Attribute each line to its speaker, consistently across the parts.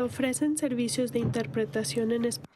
Speaker 1: Ofrecen servicios de interpretación en español.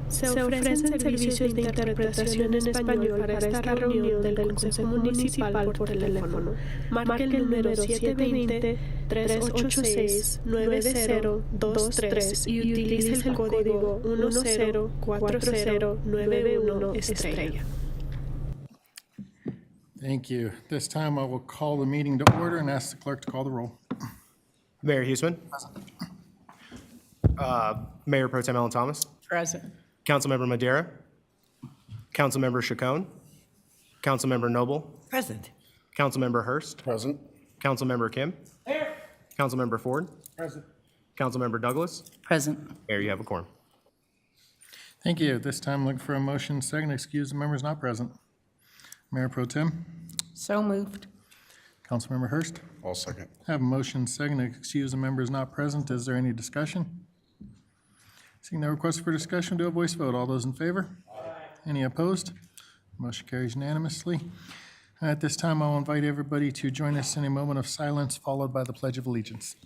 Speaker 1: Se ofrecen servicios de interpretación en español para esta reunión del Consejo Municipal por teléfono. Marque el número 720-386-9023 y utilice el código 104091 estrella.
Speaker 2: Thank you. This time I will call the meeting to order and ask the clerk to call the roll.
Speaker 3: Mayor Huesman. Mayor Pro Tem Ellen Thomas.
Speaker 4: Present.
Speaker 3: Councilmember Madera. Councilmember Chacon. Councilmember Noble.
Speaker 4: Present.
Speaker 3: Councilmember Hurst.
Speaker 2: Present.
Speaker 3: Councilmember Kim.
Speaker 4: Here.
Speaker 3: Councilmember Ford.
Speaker 2: Present.
Speaker 3: Councilmember Douglas.
Speaker 4: Present.
Speaker 3: Mayor, you have a quorum.
Speaker 2: Thank you. This time looking for a motion second to excuse the members not present. Mayor Pro Tem.
Speaker 4: So moved.
Speaker 2: Councilmember Hurst.
Speaker 5: I'll second.
Speaker 2: Have a motion second to excuse the members not present. Is there any discussion? Seeing no request for discussion, do a voice vote. All those in favor? Aye. Any opposed? Motion carries unanimously. At this time, I'll invite everybody to join us in a moment of silence, followed by the Pledge of Allegiance.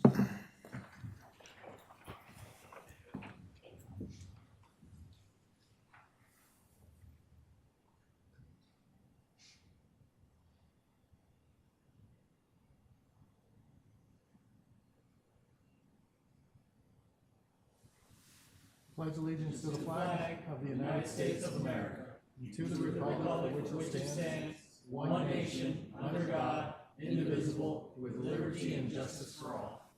Speaker 2: Pledge allegiance to the flag of the United States of America, and to the republic for which it stands, one nation, under God, indivisible, with liberty and justice for all.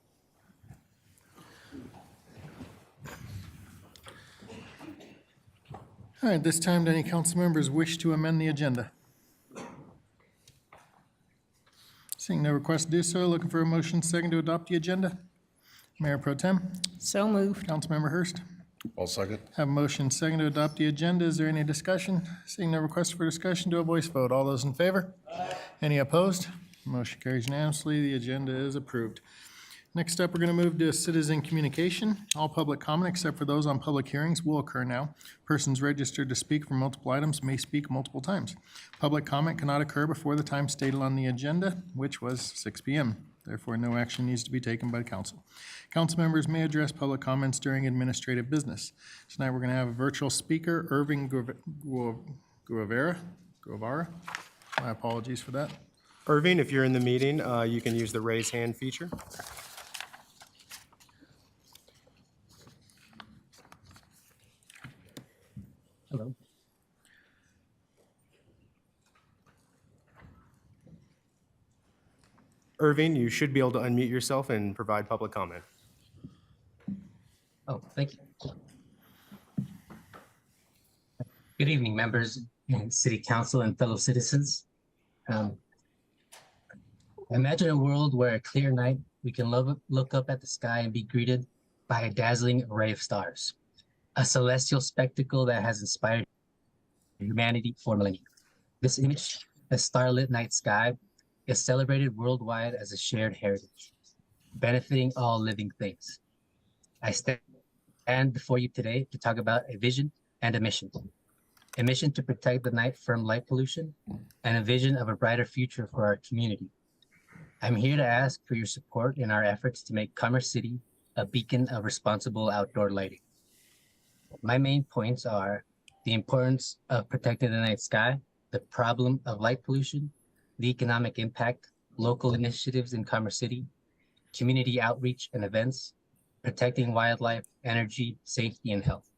Speaker 2: All right, this time, do any council members wish to amend the agenda? Seeing no request to do so, looking for a motion second to adopt the agenda. Mayor Pro Tem.
Speaker 4: So moved.
Speaker 2: Councilmember Hurst.
Speaker 5: I'll second.
Speaker 2: Have a motion second to adopt the agenda. Is there any discussion? Seeing no request for discussion, do a voice vote. All those in favor? Aye. Any opposed? Motion carries unanimously. The agenda is approved. Next up, we're going to move to citizen communication. All public comment, except for those on public hearings, will occur now. Persons registered to speak for multiple items may speak multiple times. Public comment cannot occur before the time stated on the agenda, which was 6 p.m. Therefore, no action needs to be taken by council. Council members may address public comments during administrative business. Tonight, we're going to have a virtual speaker, Irving Guevara. My apologies for that.
Speaker 3: Irving, if you're in the meeting, you can use the raise hand feature.
Speaker 6: Hello.
Speaker 3: Irving, you should be able to unmute yourself and provide public comment.
Speaker 6: Oh, thank you. Good evening, members and City Council and fellow citizens. Imagine a world where a clear night, we can look up at the sky and be greeted by a dazzling array of stars, a celestial spectacle that has inspired humanity for millennia. This image, a starlit night sky, is celebrated worldwide as a shared heritage, benefiting all living things. I stand before you today to talk about a vision and a mission. A mission to protect the night from light pollution and a vision of a brighter future for our community. I'm here to ask for your support in our efforts to make Commerce City a beacon of responsible outdoor lighting. My main points are the importance of protecting the night sky, the problem of light pollution, the economic impact, local initiatives in Commerce City, community outreach and events, protecting wildlife, energy, safety, and health.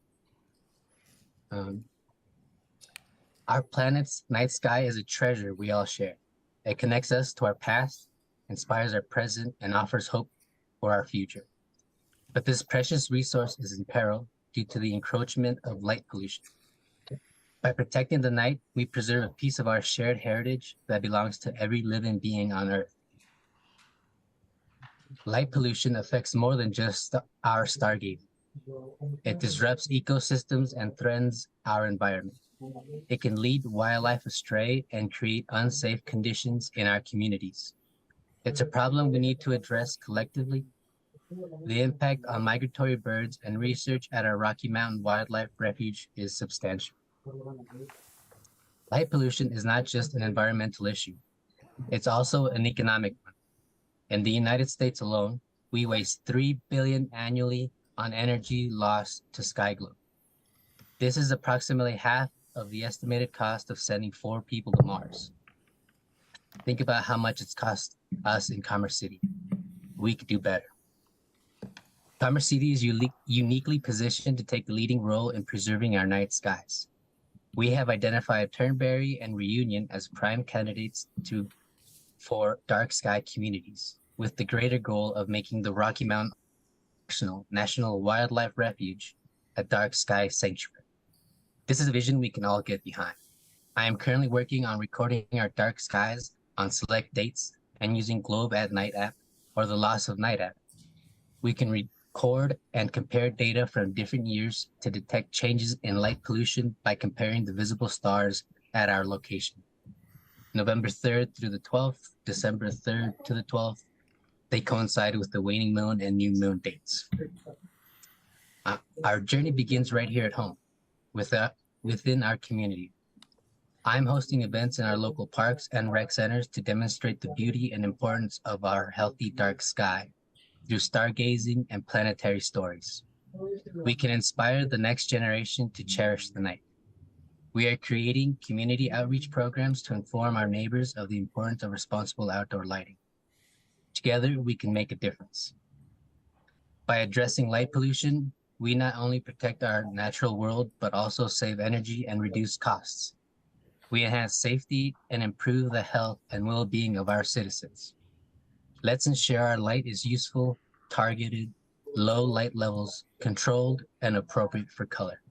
Speaker 6: Our planet's night sky is a treasure we all share. It connects us to our past, inspires our present, and offers hope for our future. But this precious resource is in peril due to the encroachment of light pollution. By protecting the night, we preserve a piece of our shared heritage that belongs to every living being on Earth. Light pollution affects more than just our stargate. It disrupts ecosystems and threatens our environment. It can lead wildlife astray and create unsafe conditions in our communities. It's a problem we need to address collectively The impact on migratory birds and research at our Rocky Mountain Wildlife Refuge is substantial. Light pollution is not just an environmental issue, it's also an economic one. In the United States alone, we waste $3 billion annually on energy lost to sky glow. This is approximately half of the estimated cost of sending 4 people to Mars. Think about how much it's cost us in Commerce City. We could do better. Commerce City is uniquely positioned to take a leading role in preserving our night skies. We have identified Turnberry and Reunion as prime candidates for dark sky communities, with the greater goal of making the Rocky Mountain National Wildlife Refuge a dark sky sanctuary. This is a vision we can all get behind. I am currently working on recording our dark skies on select dates and using Globe at Night app or the Loss of Night app. We can record and compare data from different years to detect changes in light pollution by comparing the visible stars at our location. November 3rd through the 12th, December 3rd to the 12th, they coincide with the waning moon and new moon dates. Our journey begins right here at home, within our community. I'm hosting events in our local parks and rec centers to demonstrate the beauty and importance of our healthy dark sky through stargazing and planetary stories. We can inspire the next generation to cherish the night. We are creating community outreach programs to inform our neighbors of the importance of responsible outdoor lighting. Together, we can make a difference. By addressing light pollution, we not only protect our natural world, but also save energy and reduce costs. We enhance safety and improve the health and well-being of our citizens. Let's ensure our light is useful, targeted, low light levels, controlled, and appropriate for color.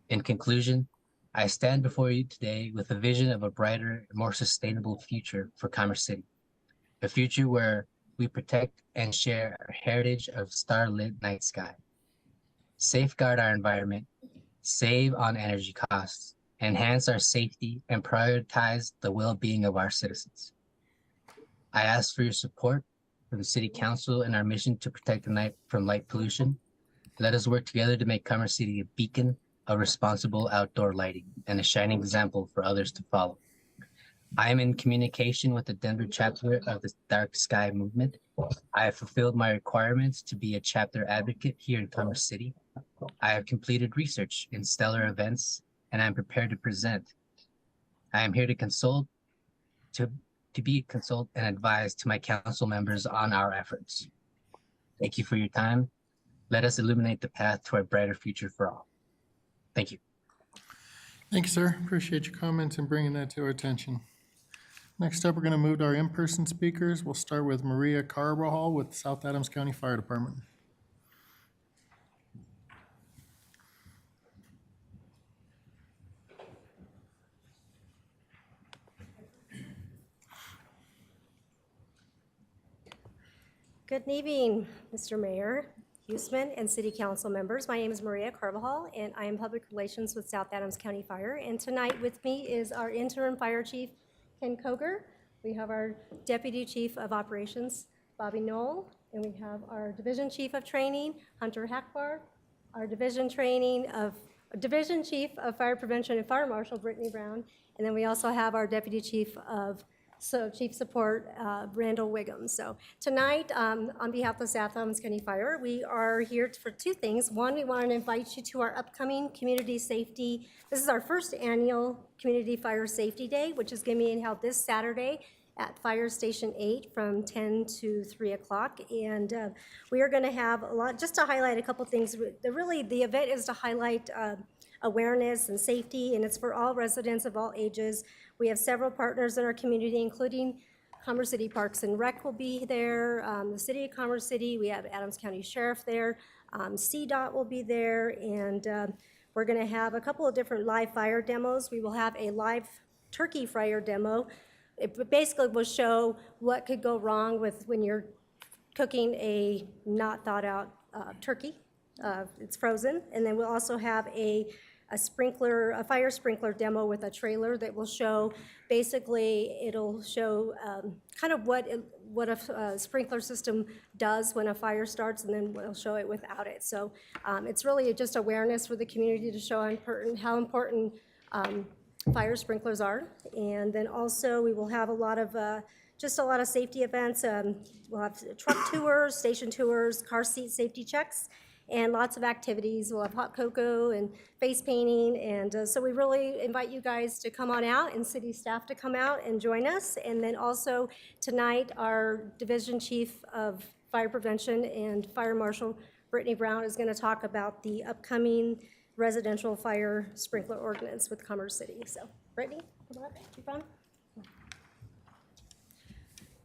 Speaker 6: In conclusion, I stand before you today with a vision of a brighter, more sustainable future for Commerce City, a future where we protect and share our heritage of starlit night sky, safeguard our environment, save on energy costs, enhance our safety, and prioritize the well-being of our citizens. I ask for your support from the City Council in our mission to protect the night from light pollution. Let us work together to make Commerce City a beacon of responsible outdoor lighting and a shining example for others to follow. I am in communication with the Denver chapter of the Dark Sky Movement. I have fulfilled my requirements to be a chapter advocate here in Commerce City. I have completed research in stellar events, and I'm prepared to present. I am here to consult, to consult and advise to my council members on our efforts. Thank you for your time. Let us illuminate the path to a brighter future for all. Thank you.
Speaker 2: Thank you, sir. Appreciate your comments and bringing that to our attention. Next up, we're going to move to our in-person speakers. We'll start with Maria Carbajal with South Adams County Fire Department.
Speaker 5: Good evening, Mr. Mayor, Huseman, and City Council members. My name is Maria Carbajal, and I am Public Relations with South Adams County Fire. And tonight with me is our Interim Fire Chief, Ken Koger. We have our Deputy Chief of Operations, Bobby Knoll, and we have our Division Chief of Training, Hunter Hackbar, our Division Chief of Fire Prevention and Fire Marshal, Brittany Brown, and then we also have our Deputy Chief Support, Randall Wiggum. So tonight, on behalf of South Adams County Fire, we are here for two things. One, we want to invite you to our upcoming community safety. This is our first annual Community Fire Safety Day, which is going to be held this Saturday at Fire Station 8 from 10 to 3 o'clock. And we are going to have a lot, just to highlight a couple things. The event is to highlight awareness and safety, and it's for all residents of all ages. We have several partners in our community, including Commerce City Parks and Rec will be there, the City of Commerce City, we have Adams County Sheriff there, CDOT will be there, and we're gonna have a couple of different live fire demos. We will have a live turkey fryer demo. It basically will show what could go wrong with when you're cooking a not thought out turkey. It's frozen. And then we'll also have a a fire sprinkler demo with a trailer that will show, basically, it'll show kind of what a sprinkler system does when a fire starts, and then we'll show it without it. So it's really just awareness for the community to show how important fire sprinklers are. And then also, we will have a lot of safety events. We'll have truck tours, station tours, car seat safety checks, and lots of activities. We'll have hot cocoa and face painting, and so we really invite you guys to come on out and city staff to come out and join us. And then also tonight, our Division Chief of Fire Prevention and Fire Marshal Brittany Brown is going to talk about the upcoming residential fire sprinkler ordinance with Commerce City. So Brittany, come on up, Chief Brown.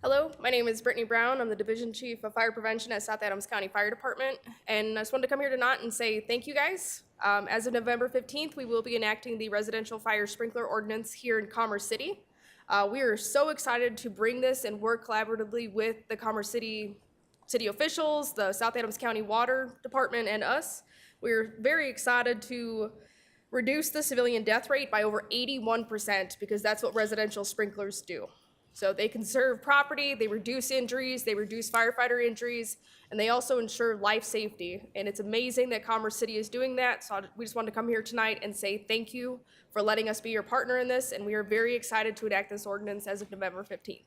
Speaker 7: Hello, my name is Brittany Brown. I'm the Division Chief of Fire Prevention at South Adams County Fire Department. And I just wanted to come here tonight and say thank you guys. As of November 15th, we will be enacting the residential fire sprinkler ordinance here in Commerce City. We are so excited to bring this and work collaboratively with the Commerce City officials, the South Adams County Water Department, and us. We're very excited to reduce the civilian death rate by over 81% because that's what residential sprinklers do. So they conserve property, they reduce injuries, they reduce firefighter injuries, and they also ensure life safety. And it's amazing that Commerce City is doing that. So we just wanted to come here tonight and say thank you for letting us be your partner in this. And we are very excited to enact this ordinance as of November 15th.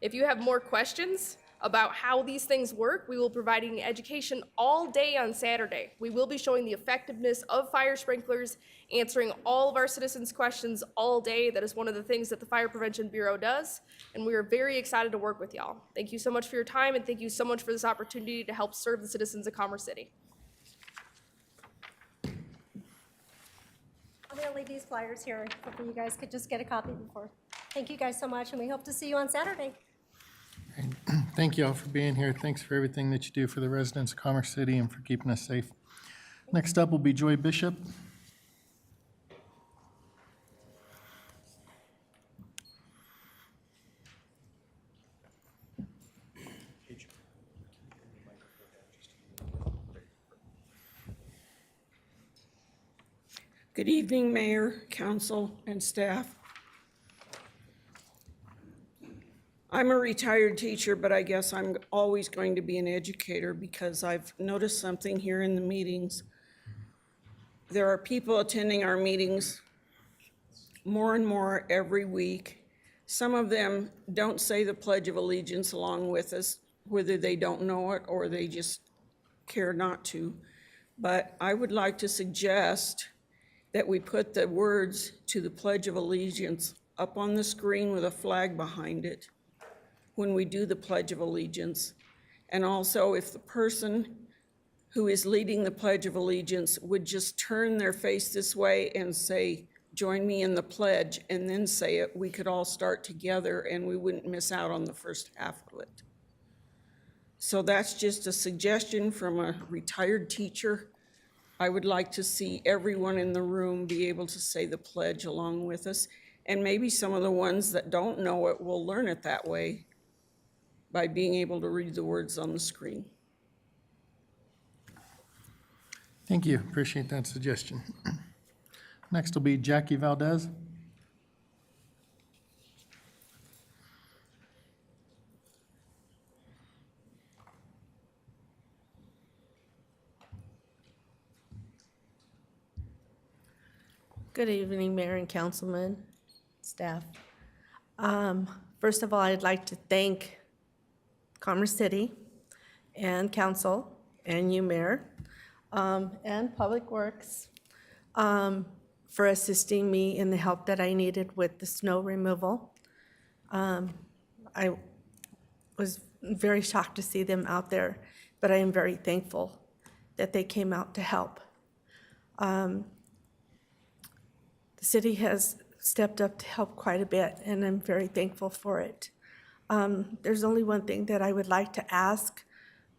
Speaker 7: If you have more questions about how these things work, we will be providing education all day on Saturday. We will be showing the effectiveness of fire sprinklers, answering all of our citizens' questions all day. That is one of the things that the Fire Prevention Bureau does, and we are very excited to work with y'all. Thank you so much for your time, and thank you so much for this opportunity to help serve the citizens of Commerce City.
Speaker 5: I'm going to leave these flyers here. Hopefully you guys could just get a copy before. Thank you guys so much, and we hope to see you on Saturday.
Speaker 2: Thank you all for being here. Thanks for everything that you do for the residents of Commerce City and for keeping us safe. Next up will be Joy Bishop.
Speaker 8: Good evening, Mayor, Council, and staff. I'm a retired teacher, but I guess I'm always going to be an educator because I've noticed something here in the meetings. There are people attending our meetings more and more every week. Some of them don't say the Pledge of Allegiance along with us, whether they don't know it or they just care not to. But I would like to suggest that we put the words to the Pledge of Allegiance up on the screen with a flag behind it when we do the Pledge of Allegiance. And also, if the person who is leading the Pledge of Allegiance would just turn their face this way and say, "Join me in the pledge," and then say it, we could all start together and we wouldn't miss out on the first half of it. So that's just a suggestion from a retired teacher. I would like to see everyone in the room be able to say the pledge along with us. And maybe some of the ones that don't know it will learn it that way by being able to read the words on the screen.
Speaker 2: Thank you. Appreciate that suggestion. Next will be Jackie Valdez.
Speaker 9: Good evening, Mayor and Councilman, staff. First of all, I'd like to thank Commerce City and Council and you, Mayor, and Public Works for assisting me in the help that I needed with the snow removal. I was very shocked to see them out there, but I am very thankful that they came out to help. The city has stepped up to help quite a bit, and I'm very thankful for it. There's only one thing that I would like to ask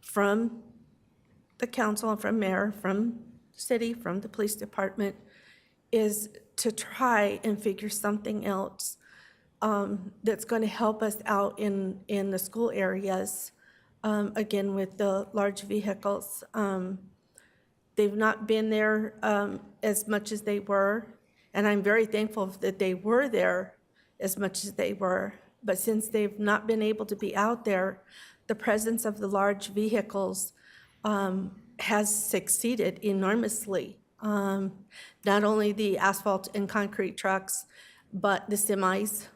Speaker 9: from the council and from mayor, from the city, from the police department, is to try and figure something else that's going to help us out in the school areas. Again, with the large vehicles, They've not been there as much as they were, and I'm very thankful that they were there as much as they were. But since they've not been able to be out there, the presence of the large vehicles has succeeded enormously. Not only the asphalt and concrete trucks, but the semis,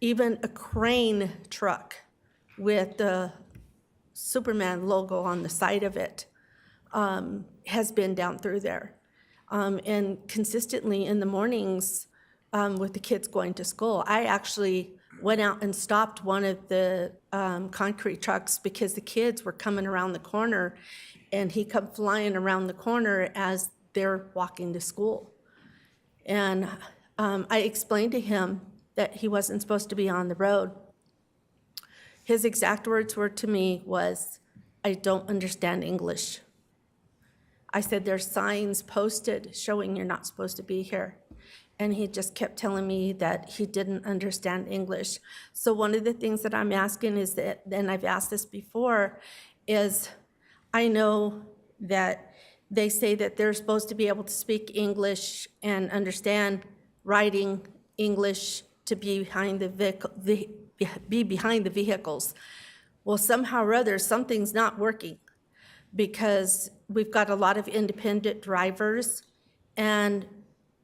Speaker 9: even a crane truck with the Superman logo on the side of it has been down through there. And consistently in the mornings with the kids going to school, I actually went out and stopped one of the concrete trucks because the kids were coming around the corner, and he come flying around the corner as they're walking to school. And I explained to him that he wasn't supposed to be on the road. His exact words were to me was, "I don't understand English." I said, "There's signs posted showing you're not supposed to be here." And he just kept telling me that he didn't understand English. So one of the things that I'm asking is that, and I've asked this before, is I know that they say that they're supposed to be able to speak English and understand writing English to be behind the vehicles. Well, somehow or other, something's not working, because we've got a lot of independent drivers, and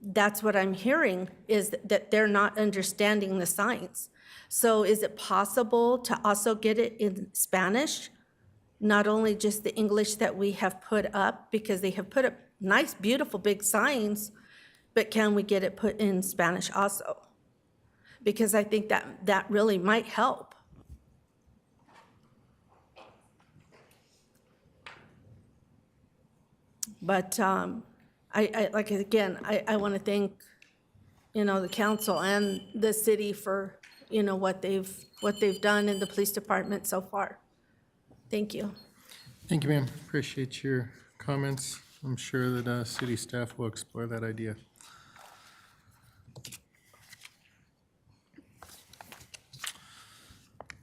Speaker 9: that's what I'm hearing, is that they're not understanding the signs. So is it possible to also get it in Spanish? Not only just the English that we have put up, because they have put up nice, beautiful, big signs, but can we get it put in Spanish also? Because I think that really might help. But I want to thank, the council and the city for, what they've done in the police department so far. Thank you.
Speaker 2: Thank you, ma'am. Appreciate your comments. I'm sure that city staff will explore that idea.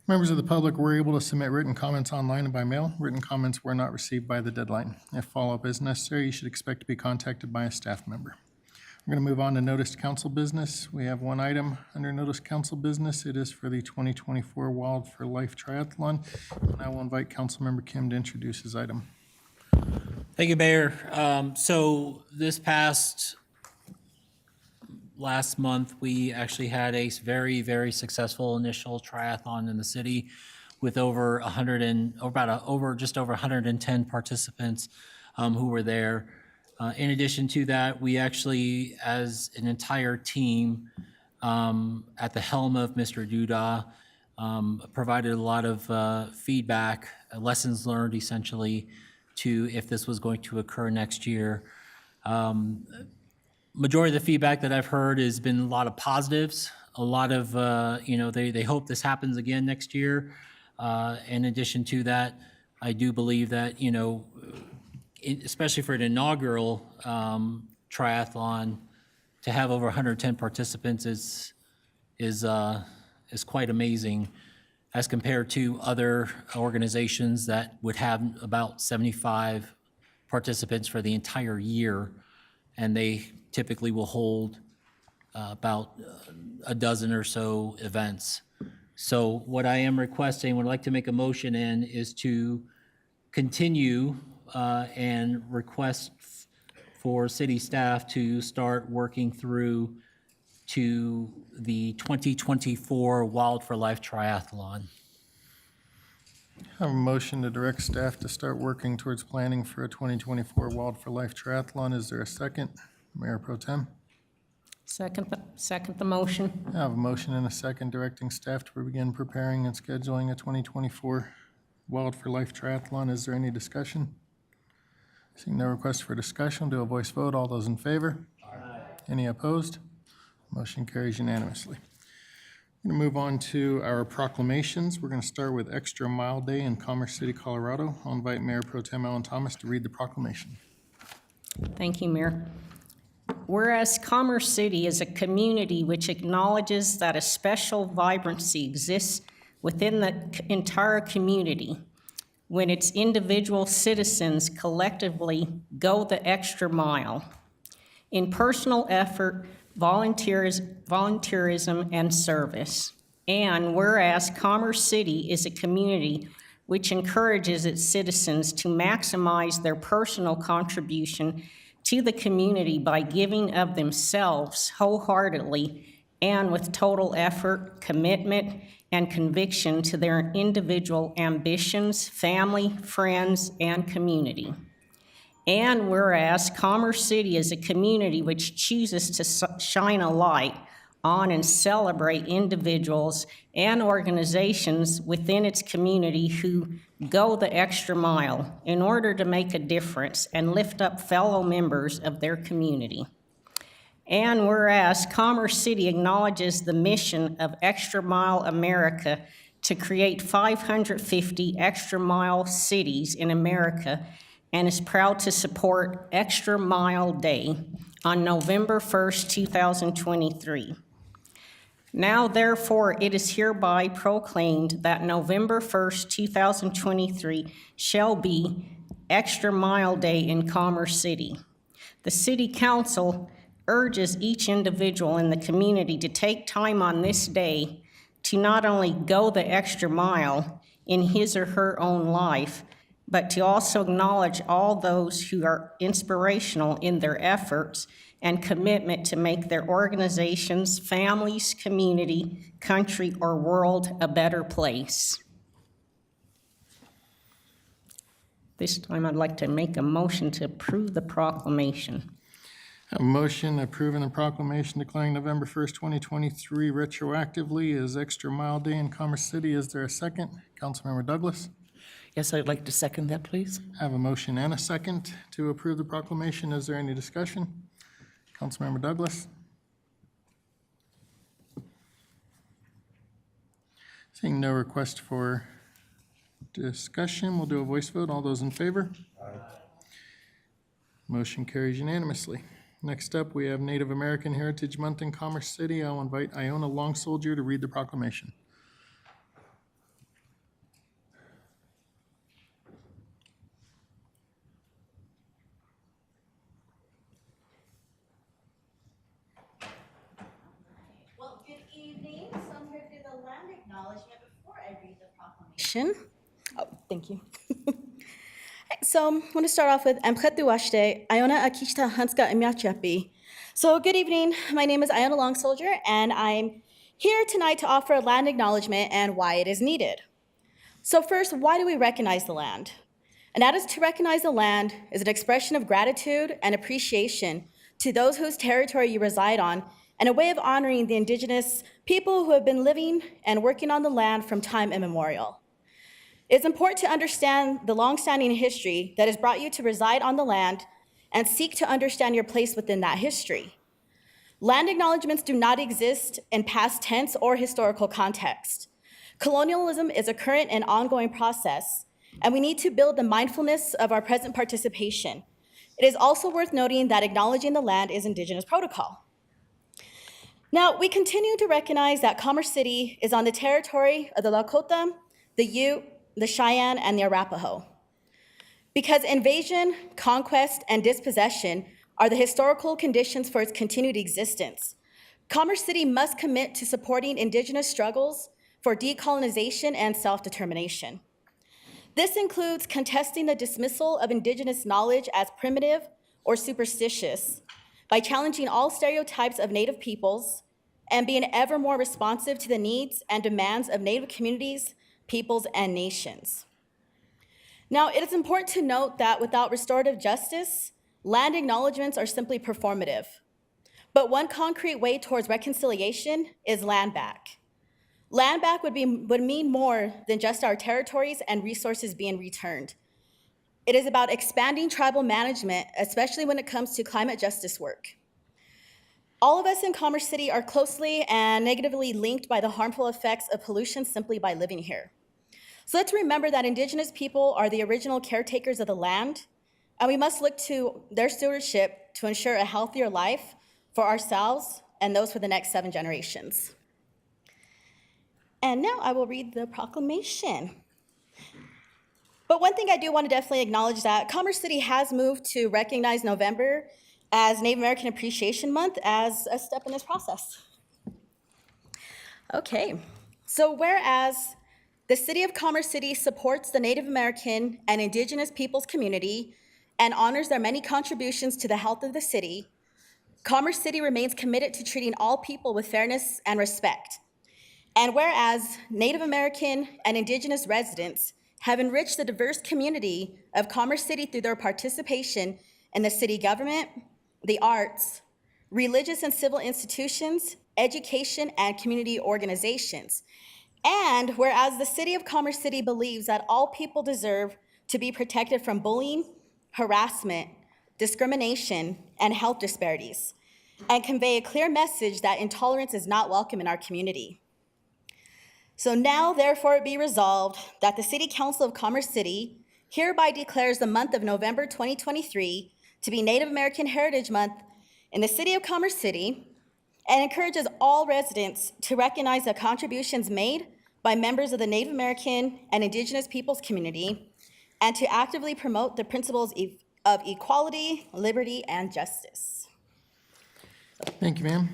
Speaker 2: Members of the public were able to submit written comments online and by mail. Written comments were not received by the deadline. If follow-up is necessary, you should expect to be contacted by a staff member. We're going to move on to notice council business. We have one item under notice council business. It is for the 2024 Wild for Life Triathlon. And I will invite Councilmember Kim to introduce his item.
Speaker 10: Thank you, Mayor. So this last month, we actually had a very, very successful initial triathlon in the city with just over 110 participants who were there. In addition to that, we actually, as an entire team, at the helm of Mr. Duda, provided a lot of feedback, lessons learned essentially, to if this was going to occur next year. Majority of the feedback that I've heard has been a lot of positives, a lot of, they hope this happens again next year. In addition to that, I do believe that, especially for an inaugural triathlon, to have over 110 participants is quite amazing as compared to other organizations that would have about 75 participants for the entire year, and they typically will hold about a dozen or so events. So what I am requesting, would like to make a motion in, is to continue and request for city staff to start working through to the 2024 Wild for Life Triathlon.
Speaker 2: I have a motion to direct staff to start working towards planning for a 2024 Wild for Life Triathlon. Is there a second? Mayor Pro Tem?
Speaker 4: Second the motion.
Speaker 2: I have a motion and a second directing staff to begin preparing and scheduling a 2024 Wild for Life Triathlon. Is there any discussion? Seeing no request for discussion, do a voice vote. All those in favor? Aye. Any opposed? Motion carries unanimously. We're going to move on to our proclamations. We're going to start with Extra Mile Day in Commerce City, Colorado. I'll invite Mayor Pro Tem Ellen Thomas to read the proclamation.
Speaker 4: Thank you, Mayor. Whereas Commerce City is a community which acknowledges that a special vibrancy exists within the entire community. when its individual citizens collectively go the extra mile in personal effort, volunteerism, and service. And whereas Commerce City is a community which encourages its citizens to maximize their personal contribution to the community by giving of themselves wholeheartedly and with total effort, commitment, and conviction to their individual ambitions, family, friends, and community. And whereas Commerce City is a community which chooses to shine a light on and celebrate individuals and organizations within its community who go the extra mile in order to make a difference and lift up fellow members of their community. And whereas Commerce City acknowledges the mission of Extra Mile America to create 550 extra mile cities in America and is proud to support Extra Mile Day on November 1st, 2023. Now, therefore, it is hereby proclaimed that November 1st, 2023 shall be Extra Mile Day in Commerce City. The City Council urges each individual in the community to take time on this day to not only go the extra mile in his or her own life, but to also acknowledge all those who are inspirational in their efforts and commitment to make their organizations, families, community, country, or world a better place. This time I'd like to make a motion to approve the proclamation.
Speaker 2: A motion approving the proclamation declaring November 1st, 2023 retroactively as Extra Mile Day in Commerce City. Is there a second? Councilmember Douglas?
Speaker 11: Yes, I'd like to second that, please.
Speaker 2: I have a motion and a second to approve the proclamation. Is there any discussion? Councilmember Douglas? Seeing no request for discussion, we'll do a voice vote. All those in favor? Aye. Motion carries unanimously. Next up, we have Native American Heritage Month in Commerce City. I'll invite Iona Long Soldier to read the proclamation.
Speaker 12: Well, good evening. So I'm here to do the land acknowledgement before I read the proclamation. Oh, thank you. So I'm going to start off with Amkhetuashte, Iona Akishta Hanska Imyachapi. So good evening. My name is Iona Long Soldier, and I'm here tonight to offer a land acknowledgement and why it is needed. So first, why do we recognize the land? And that is to recognize the land is an expression of gratitude and appreciation to those whose territory you reside on, and a way of honoring the indigenous people who have been living and working on the land from time immemorial. It's important to understand the longstanding history that has brought you to reside on the land and seek to understand your place within that history. Land acknowledgements do not exist in past tense or historical context. Colonialism is a current and ongoing process, and we need to build the mindfulness of our present participation. It is also worth noting that acknowledging the land is Indigenous protocol. Now, we continue to recognize that Commerce City is on the territory of the Lakota, the Ute, the Cheyenne, and the Arapaho. Because invasion, conquest, and dispossession are the historical conditions for its continued existence, Commerce City must commit to supporting Indigenous struggles for decolonization and self-determination. This includes contesting the dismissal of Indigenous knowledge as primitive or superstitious by challenging all stereotypes of Native peoples and being ever more responsive to the needs and demands of Native communities, peoples, and nations. Now, it is important to note that without restorative justice, land acknowledgements are simply performative. But one concrete way towards reconciliation is land back. Land back would mean more than just our territories and resources being returned. It is about expanding tribal management, especially when it comes to climate justice work. All of us in Commerce City are closely and negatively linked by the harmful effects of pollution simply by living here. So let's remember that Indigenous people are the original caretakers of the land, and we must look to their stewardship to ensure a healthier life for ourselves and those for the next 7 generations. And now I will read the proclamation. But one thing I do want to definitely acknowledge that Commerce City has moved to recognize November as Native American Appreciation Month as a step in this process. Okay, so whereas the City of Commerce City supports the Native American and Indigenous peoples community and honors their many contributions to the health of the city, Commerce City remains committed to treating all people with fairness and respect. And whereas Native American and Indigenous residents have enriched the diverse community of Commerce City through their participation in the city government, the arts, religious and civil institutions, education, and community organizations. And whereas the City of Commerce City believes that all people deserve to be protected from bullying, harassment, discrimination, and health disparities, and convey a clear message that intolerance is not welcome in our community. So now, therefore, it be resolved that the City Council of Commerce City hereby declares the month of November 2023 to be Native American Heritage Month in the City of Commerce City, and encourages all residents to recognize the contributions made by members of the Native American and Indigenous peoples community, and to actively promote the principles of equality, liberty, and justice.
Speaker 2: Thank you, ma'am.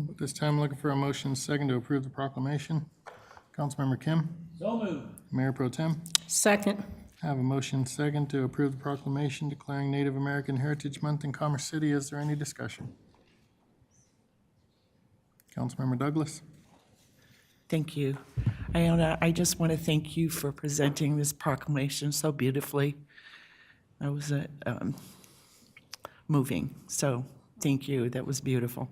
Speaker 2: At this time, I'm looking for a motion second to approve the proclamation. Councilmember Kim.
Speaker 10: So moved.
Speaker 2: Mayor Pro Tem.
Speaker 4: Second.
Speaker 2: I have a motion second to approve the proclamation declaring Native American Heritage Month in Commerce City. Is there any discussion? Councilmember Douglas.
Speaker 11: Thank you. Iona, I just want to thank you for presenting this proclamation so beautifully. That was moving, so thank you. That was beautiful.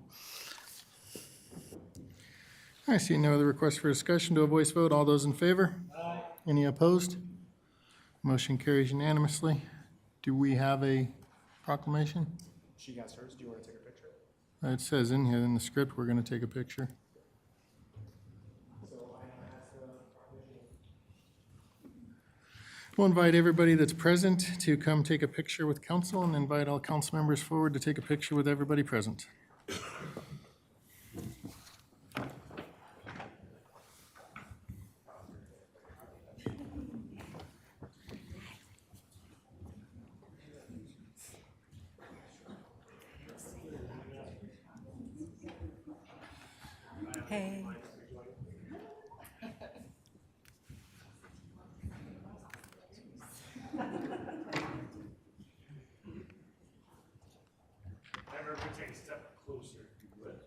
Speaker 2: I see no other requests for discussion. Do a voice vote. All those in favor? Aye. Any opposed? Motion carries unanimously. Do we have a proclamation?
Speaker 3: She got hers. Do you want to take a picture?
Speaker 2: It says in here in the script we're going to take a picture. We'll invite everybody that's present to come take a picture with council, and invite all council members forward to take a picture with everybody present.
Speaker 11: Hey.
Speaker 13: Everybody take a step closer if you would.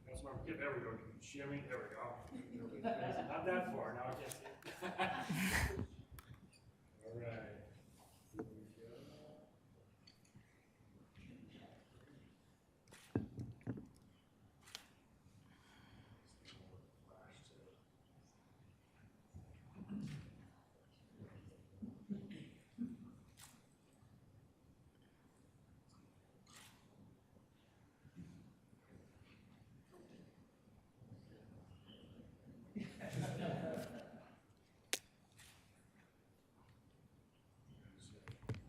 Speaker 13: That's my kid. There we go. Shimmy. There we go. Not that far. Now I can't see it. All right. Here we go.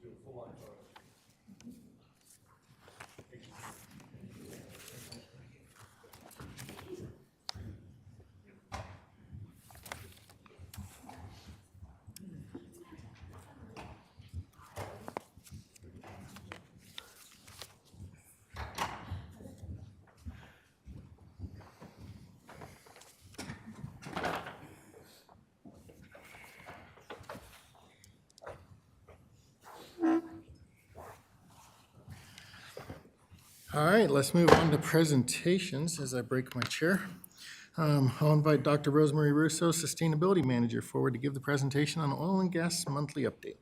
Speaker 13: Do a full on photo.
Speaker 2: All right, let's move on to presentations as I break my chair. I'll invite Dr. Rosemary Russo, Sustainability Manager, forward to give the presentation on oil and gas monthly update.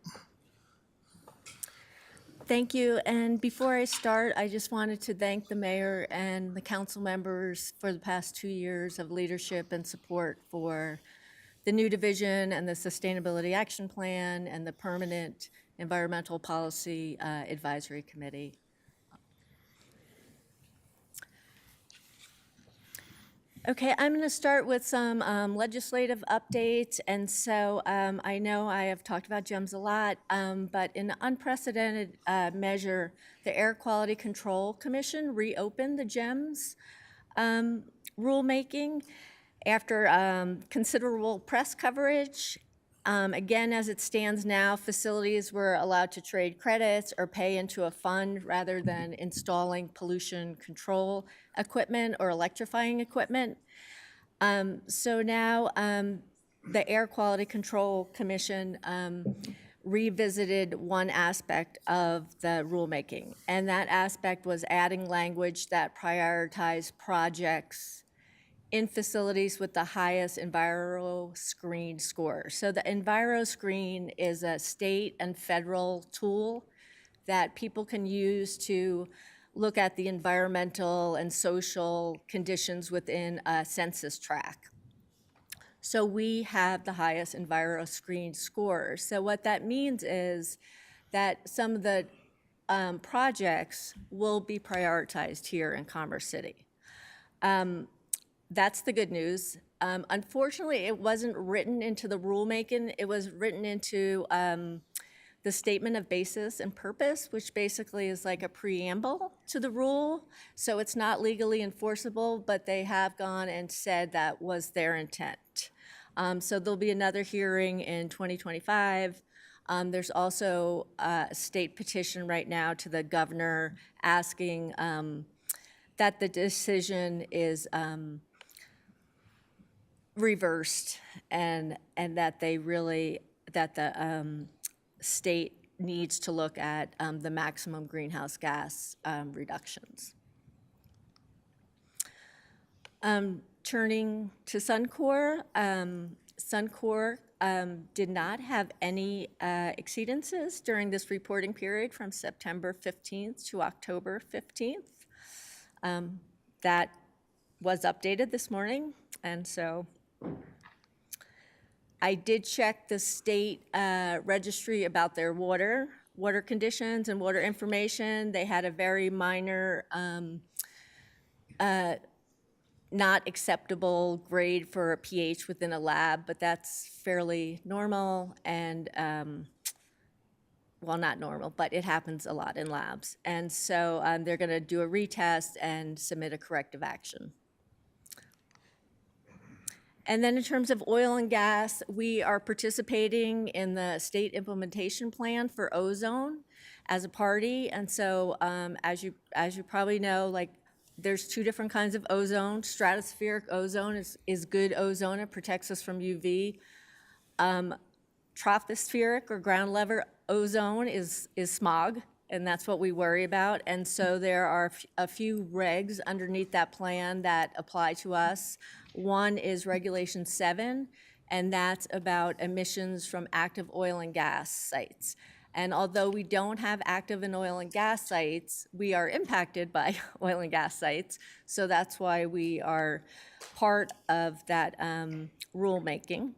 Speaker 14: Thank you. And before I start, I just wanted to thank the mayor and the council members for the past 2 years of leadership and support for the new division and the Sustainability Action Plan and the Permanent Environmental Policy Advisory Committee. Okay, I'm going to start with some legislative updates. And so I know I have talked about GEMS a lot, but in an unprecedented measure, the Air Quality Control Commission reopened the GEMS rulemaking. After considerable press coverage, again, as it stands now, facilities were allowed to trade credits or pay into a fund rather than installing pollution control equipment or electrifying equipment. So now the Air Quality Control Commission revisited one aspect of the rulemaking, and that aspect was adding language that prioritized projects in facilities with the highest Enviro Screen score. So the Enviro Screen is a state and federal tool that people can use to look at the environmental and social conditions within a census tract. So we have the highest Enviro Screen score. So what that means is that some of the projects will be prioritized here in Commerce City. That's the good news. Unfortunately, it wasn't written into the rulemaking. It was written into the statement of basis and purpose, which basically is like a preamble to the rule. So it's not legally enforceable, but they have gone and said that was their intent. So there'll be another hearing in 2025. There's also a state petition right now to the governor asking that the decision is reversed and that they really, that the state needs to look at the maximum greenhouse gas reductions. Turning to Suncor, Suncor did not have any exceedances during this reporting period from September 15th to October 15th. That was updated this morning, and so I did check the state registry about their water conditions and water information. They had a very minor, not acceptable grade for a pH within a lab, but that's fairly normal and, well, not normal, but it happens a lot in labs. And so they're gonna do a retest and submit a corrective action. And then in terms of oil and gas, we are participating in the state implementation plan for ozone as a party. And so as you probably know, like there's two different kinds of ozone. Stratospheric ozone is good ozone. It protects us from UV. Tropospheric or ground level ozone is smog, and that's what we worry about. And so there are a few regs underneath that plan that apply to us. One is Regulation 7, and that's about emissions from active oil and gas sites. And although we don't have active and oil and gas sites, we are impacted by oil and gas sites. So that's why we are part of that rulemaking.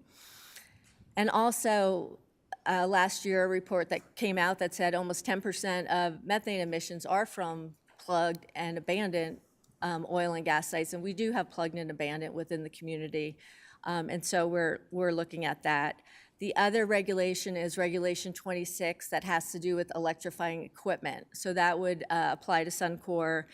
Speaker 14: And also, last year, a report that came out that said almost 10% of methane emissions are from plugged and abandoned oil and gas sites. And we do have plugged and abandoned within the community. And so we're looking at that. The other regulation is Regulation 26 that has to do with electrifying equipment. So that would apply to Suncor.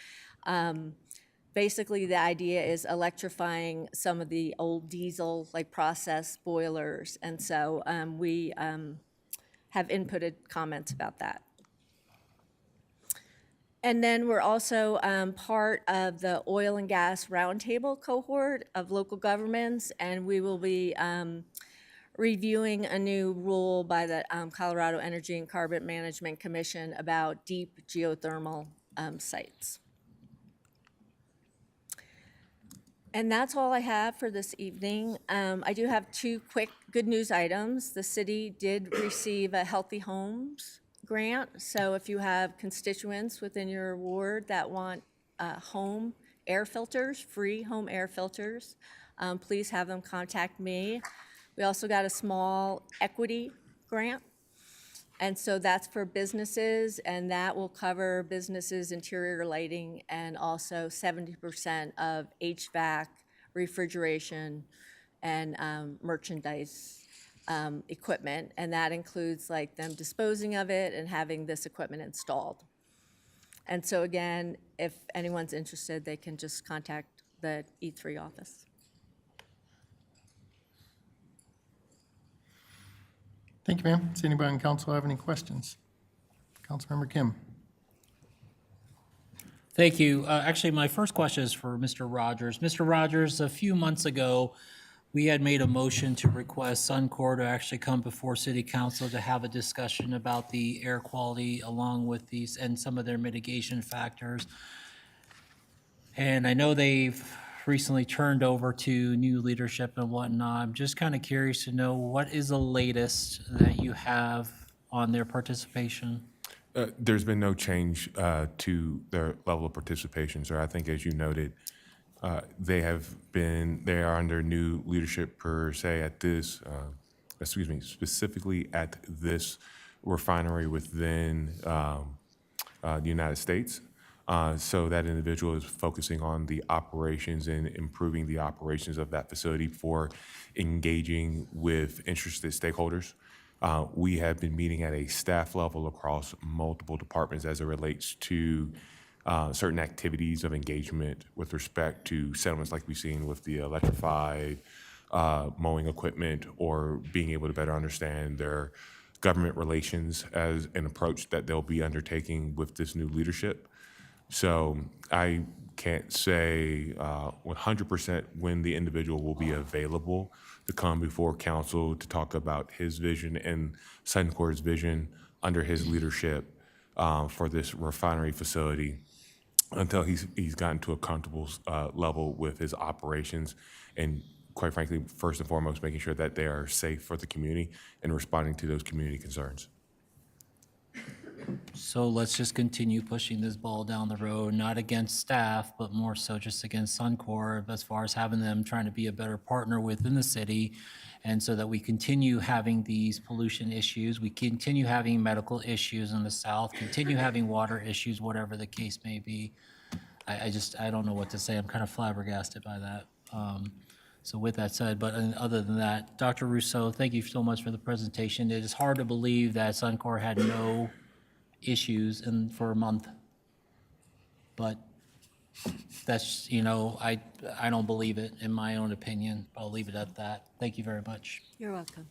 Speaker 14: Basically, the idea is electrifying some of the old diesel, like process boilers. And so we have inputted comments about that. And then we're also part of the oil and gas roundtable cohort of local governments, and we will be reviewing a new rule by the Colorado Energy and Carbon Management Commission about deep geothermal sites. And that's all I have for this evening. I do have two quick good news items. The city did receive a Healthy Homes grant. So if you have constituents within your ward that want home air filters, free home air filters, please have them contact me. We also got a small equity grant. And so that's for businesses, and that will cover businesses' interior lighting and also 70% of HVAC, refrigeration, and merchandise equipment. And that includes like them disposing of it and having this equipment installed. And so again, if anyone's interested, they can just contact the E3 office.
Speaker 2: Thank you, ma'am. Does anybody on council have any questions? Councilmember Kim.
Speaker 10: Thank you. Actually, my first question is for Mr. Rogers. Mr. Rogers, a few months ago, we had made a motion to request Suncor to actually come before City Council to have a discussion about the air quality along with these and some of their mitigation factors. And I know they've recently turned over to new leadership and whatnot. I'm just kind of curious to know what is the latest that you have on their participation?
Speaker 15: There's been no change to their level of participation. So I think, as you noted, they are under new leadership per se at this, specifically at this refinery within the United States. So that individual is focusing on the operations and improving the operations of that facility for engaging with interested stakeholders. We have been meeting at a staff level across multiple departments as it relates to certain activities of engagement with respect to settlements like we've seen with the electrified mowing equipment, or being able to better understand their government relations as an approach that they'll be undertaking with this new leadership. So I can't say 100% when the individual will be available to come before council to talk about his vision and Suncor's vision under his leadership for this refinery facility, until he's gotten to a comfortable level with his operations, and quite frankly, first and foremost, making sure that they are safe for the community and responding to those community concerns.
Speaker 10: So let's just continue pushing this ball down the road, not against staff, but more so just against Suncor, as far as having them trying to be a better partner within the city, and so that we continue having these pollution issues, we continue having medical issues in the south, continue having water issues, whatever the case may be. I don't know what to say. I'm kind of flabbergasted by that. So with that said, but other than that, Dr. Rousseau, thank you so much for the presentation. It is hard to believe that Suncor had no issues for a month, but that's, I don't believe it, in my own opinion. I'll leave it at that. Thank you very much.
Speaker 14: You're welcome.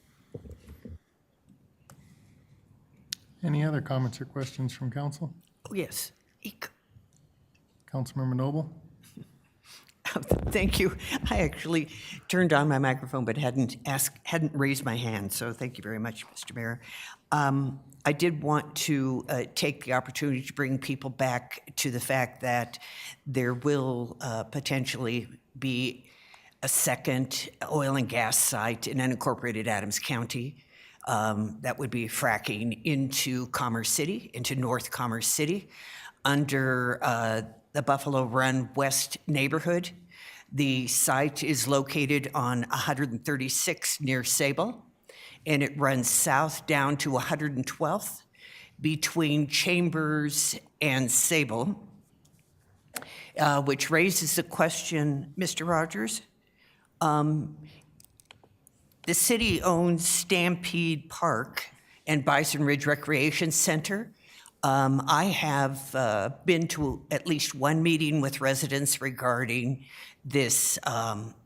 Speaker 2: Any other comments or questions from council?
Speaker 16: Oh, yes.
Speaker 2: Councilmember Noble?
Speaker 16: Thank you. I actually turned on my microphone but hadn't raised my hand, so thank you very much, Mr. Mayor. I did want to take the opportunity to bring people back to the fact that there will potentially be a second oil and gas site in unincorporated Adams County. That would be fracking into Commerce City, into North Commerce City, under the Buffalo Run West neighborhood. The site is located on 136 near Sable, and it runs south down to 112th between Chambers and Sable, which raises the question, Mr. Rogers. The city owns Stampede Park and Bison Ridge Recreation Center. I have been to at least one meeting with residents regarding this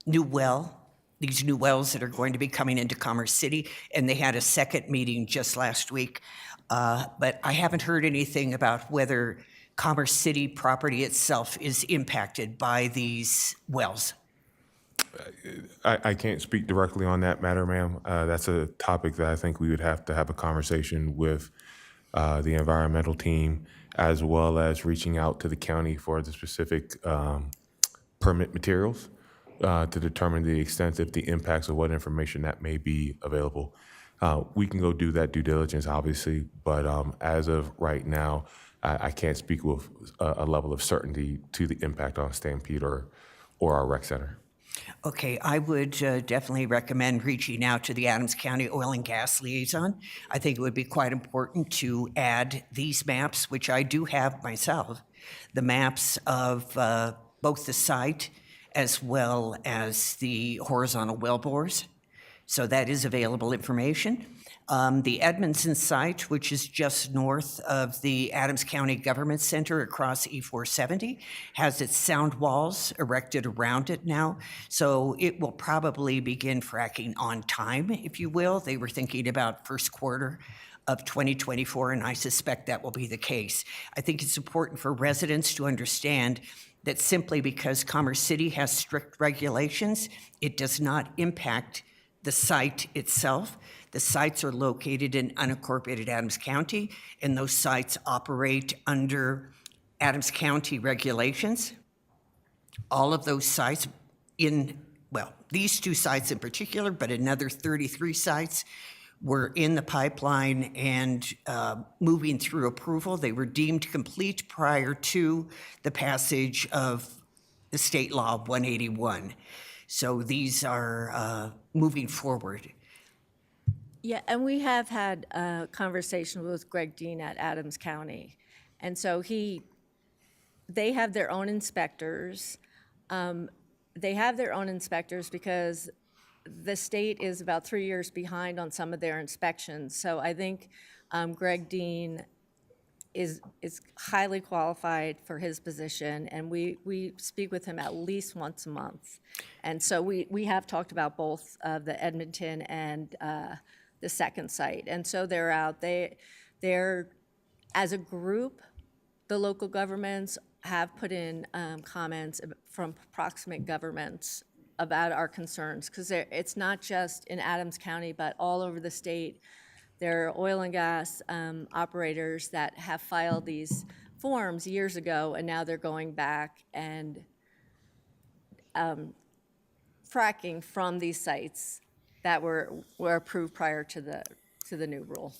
Speaker 16: new well, these new wells that are going to be coming into Commerce City, and they had a second meeting just last week. But I haven't heard anything about whether Commerce City property itself is impacted by these wells.
Speaker 15: I can't speak directly on that matter, ma'am. That's a topic that I think we would have to have a conversation with the environmental team, as well as reaching out to the county for the specific permit materials to determine the extent of the impacts of what information that may be available. We can go do that due diligence, obviously, but as of right now, I can't speak with a level of certainty to the impact on Stampede or our rec center.
Speaker 16: Okay, I would definitely recommend reaching out to the Adams County Oil and Gas Liaison. I think it would be quite important to add these maps, which I do have myself, the maps of both the site as well as the horizontal well bores, So that is available information. The Edmondson site, which is just north of the Adams County Government Center across E470, has its sound walls erected around it now. So it will probably begin fracking on time, if you will. They were thinking about first quarter of 2024, and I suspect that will be the case. I think it's important for residents to understand that simply because Commerce City has strict regulations, it does not impact the site itself. The sites are located in unincorporated Adams County, and those sites operate under Adams County regulations. All of those sites these two sites in particular, but another 33 sites were in the pipeline and moving through approval. They were deemed complete prior to the passage of the state law 181. So these are moving forward.
Speaker 14: Yeah, and we have had a conversation with Greg Dean at Adams County. And so they have their own inspectors. They have their own inspectors because the state is about 3 years behind on some of their inspections. So I think Greg Dean is highly qualified for his position, and we speak with him at least once a month. And so we have talked about both the Edmonton and the second site. And so they're out. They're as a group, the local governments have put in comments from proximate governments about our concerns, because it's not just in Adams County, but all over the state. There are oil and gas operators that have filed these forms years ago, and now they're going back and fracking from these sites that were approved prior to the new rule.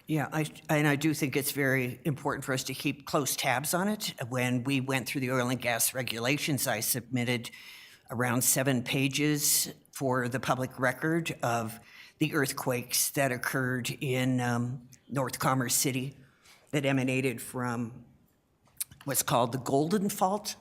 Speaker 16: Yeah, I do think it's very important for us to keep close tabs on it. When we went through the oil and gas regulations, I submitted around 7 pages for the public record of the earthquakes that occurred in North Commerce City that emanated from what's called the Golden Fault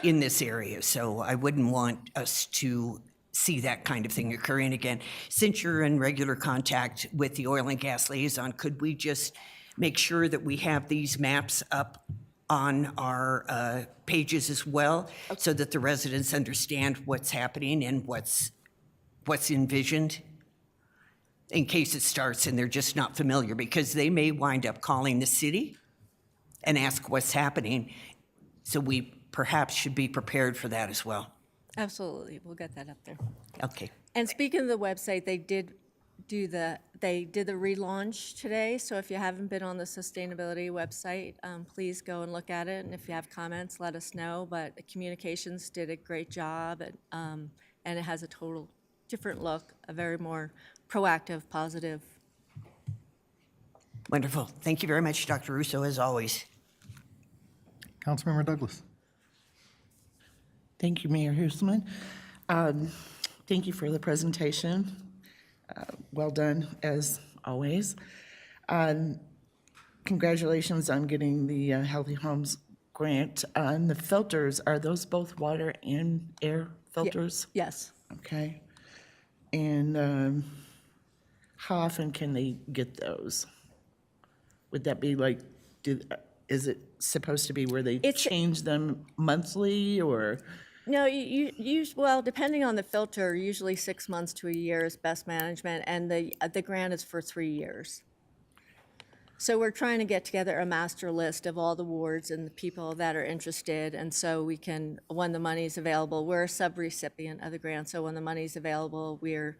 Speaker 16: in this area. So I wouldn't want us to see that kind of thing occurring again. Since you're in regular contact with the oil and gas liaison, could we just make sure that we have these maps up on our pages as well, so that the residents understand what's happening and what's envisioned in case it starts and they're just not familiar, because they may wind up calling the city and ask what's happening. So we perhaps should be prepared for that as well.
Speaker 14: Absolutely, we'll get that up there.
Speaker 16: Okay.
Speaker 14: And speaking of the website, they did the relaunch today. So if you haven't been on the sustainability website, please go and look at it. And if you have comments, let us know. But communications did a great job, and it has a total different look, a very more proactive, positive.
Speaker 16: Wonderful. Thank you very much, Dr. Russo, as always.
Speaker 2: Councilmember Douglas.
Speaker 11: Thank you, Mayor Huesman. Thank you for the presentation. Well done, as always. Congratulations on getting the Healthy Homes grant. The filters, are those both water and air filters?
Speaker 14: Yes.
Speaker 11: Okay. And how often can they get those? Would that be like, is it supposed to be where they change them monthly, or?
Speaker 14: No, well, depending on the filter, usually 6 months to a year is best management, and the grant is for 3 years. So we're trying to get together a master list of all the wards and the people that are interested, and so we can, when the money is available, we're a sub-recipient of the grant, so when the money is available, we're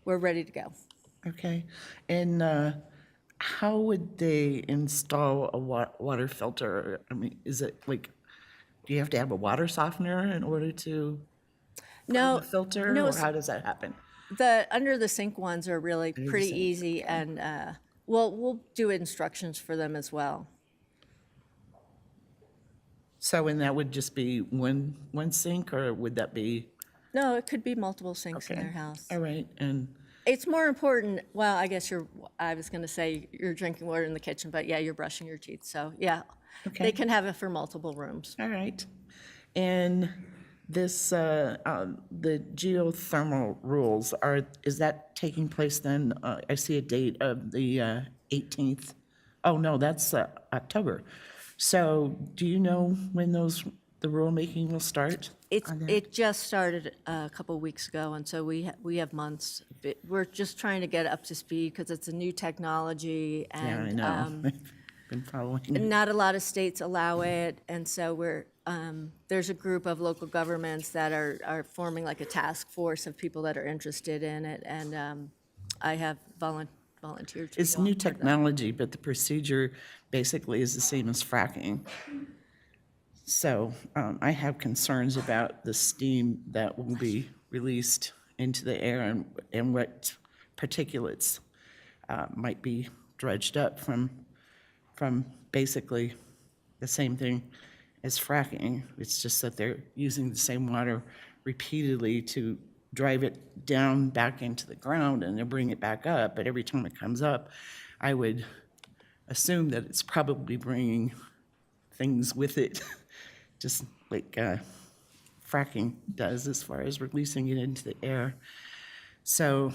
Speaker 14: ready to go.
Speaker 11: Okay. And how would they install a water filter? I mean, is it like, do you have to have a water softener in order to
Speaker 14: No,
Speaker 11: the filter,
Speaker 14: no,
Speaker 11: or how does that happen?
Speaker 14: The under the sink ones are really pretty easy, and we'll do instructions for them as well.
Speaker 11: So, and that would just be one sink, or would that be?
Speaker 14: No, it could be multiple sinks in their house.
Speaker 11: All right, and
Speaker 14: it's more important. Well, I guess I was going to say you're drinking water in the kitchen, but yeah, you're brushing your teeth. So yeah,
Speaker 11: okay.
Speaker 14: They can have it for multiple rooms.
Speaker 11: All right, and This, the geothermal rules is that taking place then? I see a date of the 18th. Oh, no, that's October. So do you know when the rulemaking will start?
Speaker 14: It just started a couple of weeks ago, and so we have months. We're just trying to get up to speed because it's a new technology,
Speaker 11: Yeah, I
Speaker 14: and
Speaker 11: know. Been following it.
Speaker 14: not a lot of states allow it, and so there's a group of local governments that are forming like a task force of people that are interested in it, and I have volunteered to
Speaker 11: It's
Speaker 14: be on
Speaker 11: new
Speaker 14: part of that.
Speaker 11: technology, but the procedure basically is the same as fracking. So I have concerns about the steam that will be released into the air and what particulates might be dredged up from basically the same thing as fracking. It's just that they're using the same water repeatedly to drive it down back into the ground and then bring it back up. But every time it comes up, I would assume that it's probably bringing things with it, just like fracking does as far as releasing it into the air. So,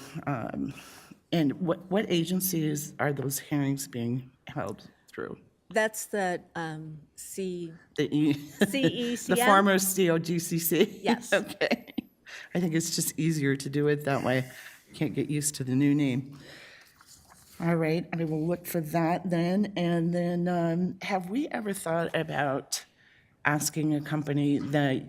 Speaker 11: and what agencies are those hearings being held through?
Speaker 14: That's the
Speaker 11: The
Speaker 14: CECM?
Speaker 11: former COGCC?
Speaker 14: Yes.
Speaker 11: Okay. I think it's just easier to do it that way. Can't get used to the new name. All right, I will look for that then. And then have we ever thought about asking a company that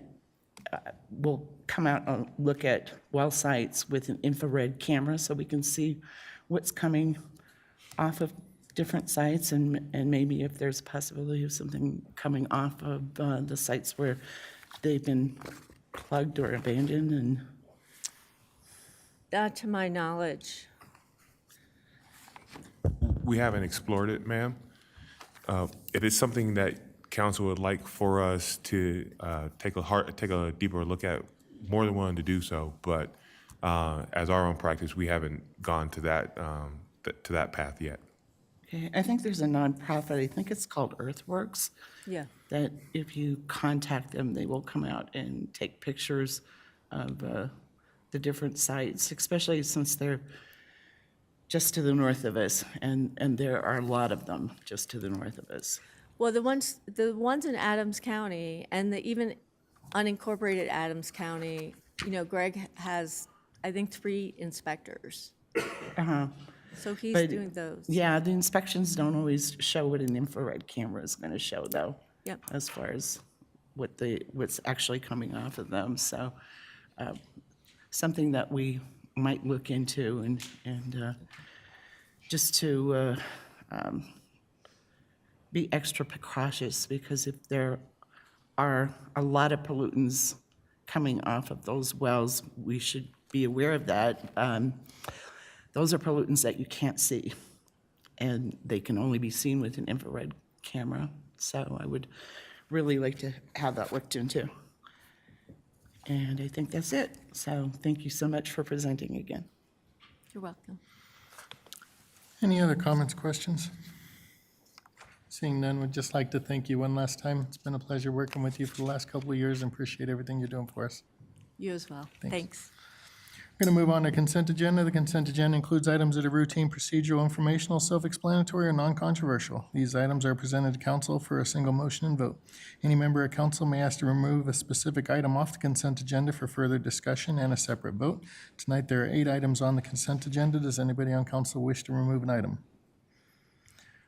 Speaker 11: will come out and look at well sites with an infrared camera so we can see what's coming off of different sites and maybe if there's a possibility of something coming off of the sites where they've been plugged or abandoned and
Speaker 14: Not to my knowledge.
Speaker 15: We haven't explored it, ma'am. If it's something that council would like for us to take a deeper look at, more than willing to do so. But as our own practice, we haven't gone to that path yet.
Speaker 11: okay. I think there's a nonprofit, I think it's called Earthworks,
Speaker 14: Yeah.
Speaker 11: that if you contact them, they will come out and take pictures of the different sites, especially since they're just to the north of us, and there are a lot of them just to the north of us.
Speaker 14: Well, the ones in Adams County and the even unincorporated Adams County, Greg has, I think, 3 inspectors.
Speaker 11: Uh-huh.
Speaker 14: So he's
Speaker 11: But,
Speaker 14: doing those.
Speaker 11: Yeah, the inspections don't always show what an infrared camera is going to show, though.
Speaker 14: Yep.
Speaker 11: As far as what's actually coming off of them. So something that we might look into and just to be extra precautious, because if there are a lot of pollutants coming off of those wells, we should be aware of that. Those are pollutants that you can't see, and they can only be seen with an infrared camera. So I would really like to have that looked into. And I think that's it. So thank you so much for presenting again.
Speaker 14: You're welcome.
Speaker 2: Any other comments, questions? Seeing none, would just like to thank you one last time. It's been a pleasure working with you for the last couple of years and appreciate everything you're doing for us.
Speaker 14: You as well. Thanks.
Speaker 2: We're going to move on to consent agenda. The consent agenda includes items that are routine, procedural, informational, self-explanatory, or non-controversial. These items are presented to council for a single motion and vote. Any member of council may ask to remove a specific item off the consent agenda for further discussion and a separate vote. Tonight, there are 8 items on the consent agenda. Does anybody on council wish to remove an item?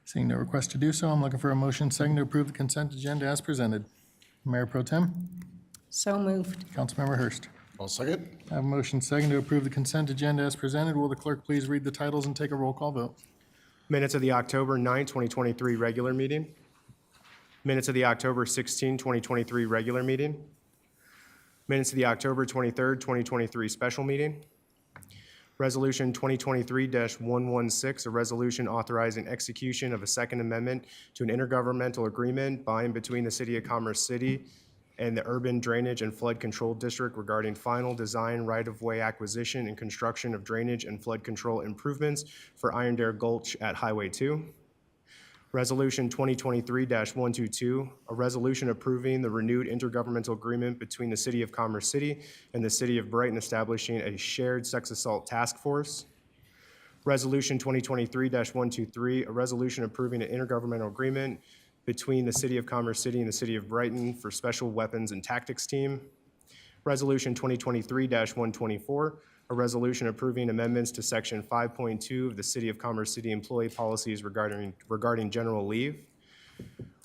Speaker 2: Seeing no request to do so, I'm looking for a motion second to approve the consent agenda as presented. Mayor Pro Tem?
Speaker 4: So moved.
Speaker 2: Councilmember Hurst.
Speaker 17: I'll second.
Speaker 2: I have a motion second to approve the consent agenda as presented. Will the clerk please read the titles and take a roll call vote?
Speaker 3: Minutes of the October 9, 2023 regular meeting. Minutes of the October 16, 2023 regular meeting. Minutes of the October 23rd, 2023 special meeting. Resolution 2023-116, a resolution authorizing execution of a Second Amendment to an intergovernmental agreement by and between the City of Commerce City and the Urban Drainage and Flood Control District regarding final design, right-of-way acquisition, and construction of drainage and flood control improvements for Irondale Gulch at Highway 2. Resolution 2023-122, a resolution approving the renewed intergovernmental agreement between the City of Commerce City and the City of Brighton establishing a shared sex assault task force. Resolution 2023-123, a resolution approving an intergovernmental agreement between the City of Commerce City and the City of Brighton for Special Weapons and Tactics Team. Resolution 2023-124, a resolution approving amendments to Section 5.2 of the City of Commerce City employee policies regarding general leave.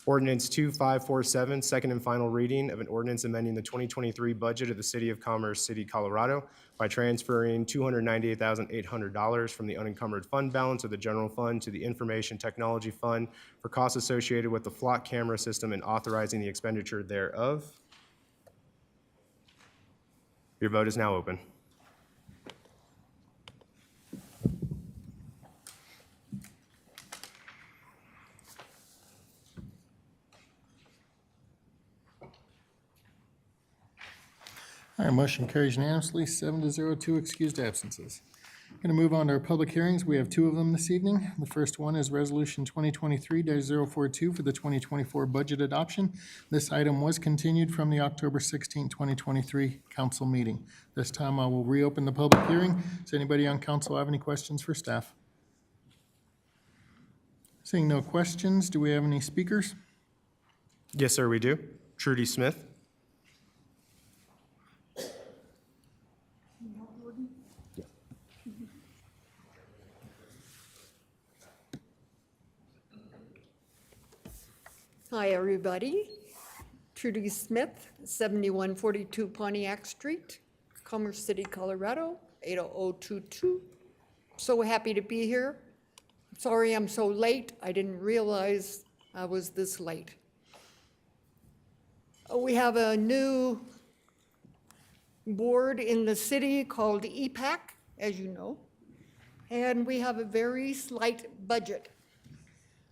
Speaker 3: Ordinance 2547, second and final reading of an ordinance amending the 2023 budget of the City of Commerce City, Colorado by transferring $298,800 from the unencumbered fund balance of the general fund to the Information Technology Fund for costs associated with the flock camera system and authorizing the expenditure thereof. Your vote is now open.
Speaker 2: All right, motion carries unanimously, 7-0, 2 excused absences. Going to move on to our public hearings. We have two of them this evening. The first one is Resolution 2023-042 for the 2024 budget adoption. This item was continued from the October 16, 2023 council meeting. This time I will reopen the public hearing. Does anybody on council have any questions for staff? Seeing no questions, do we have any speakers?
Speaker 3: Yes, sir, we do. Trudy Smith.
Speaker 17: Hi, everybody. Trudy Smith, 7142 Pontiac Street, Commerce City, Colorado, 80022. So happy to be here. Sorry I'm so late. I didn't realize I was this late. We have a new board in the city called EPAC, as you know, and we have a very slight budget.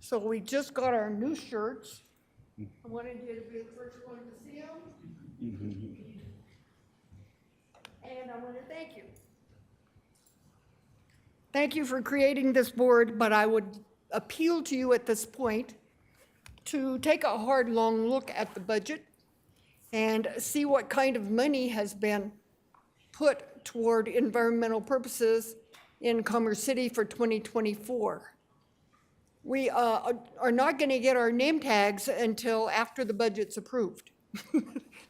Speaker 17: So we just got our new shirts. I wanted you to be the first one to see them. And I want to thank you. Thank you for creating this board, but I would appeal to you at this point to take a hard, long look at the budget and see what kind of money has been put toward environmental purposes in Commerce City for 2024. We are not going to get our name tags until after the budget's approved.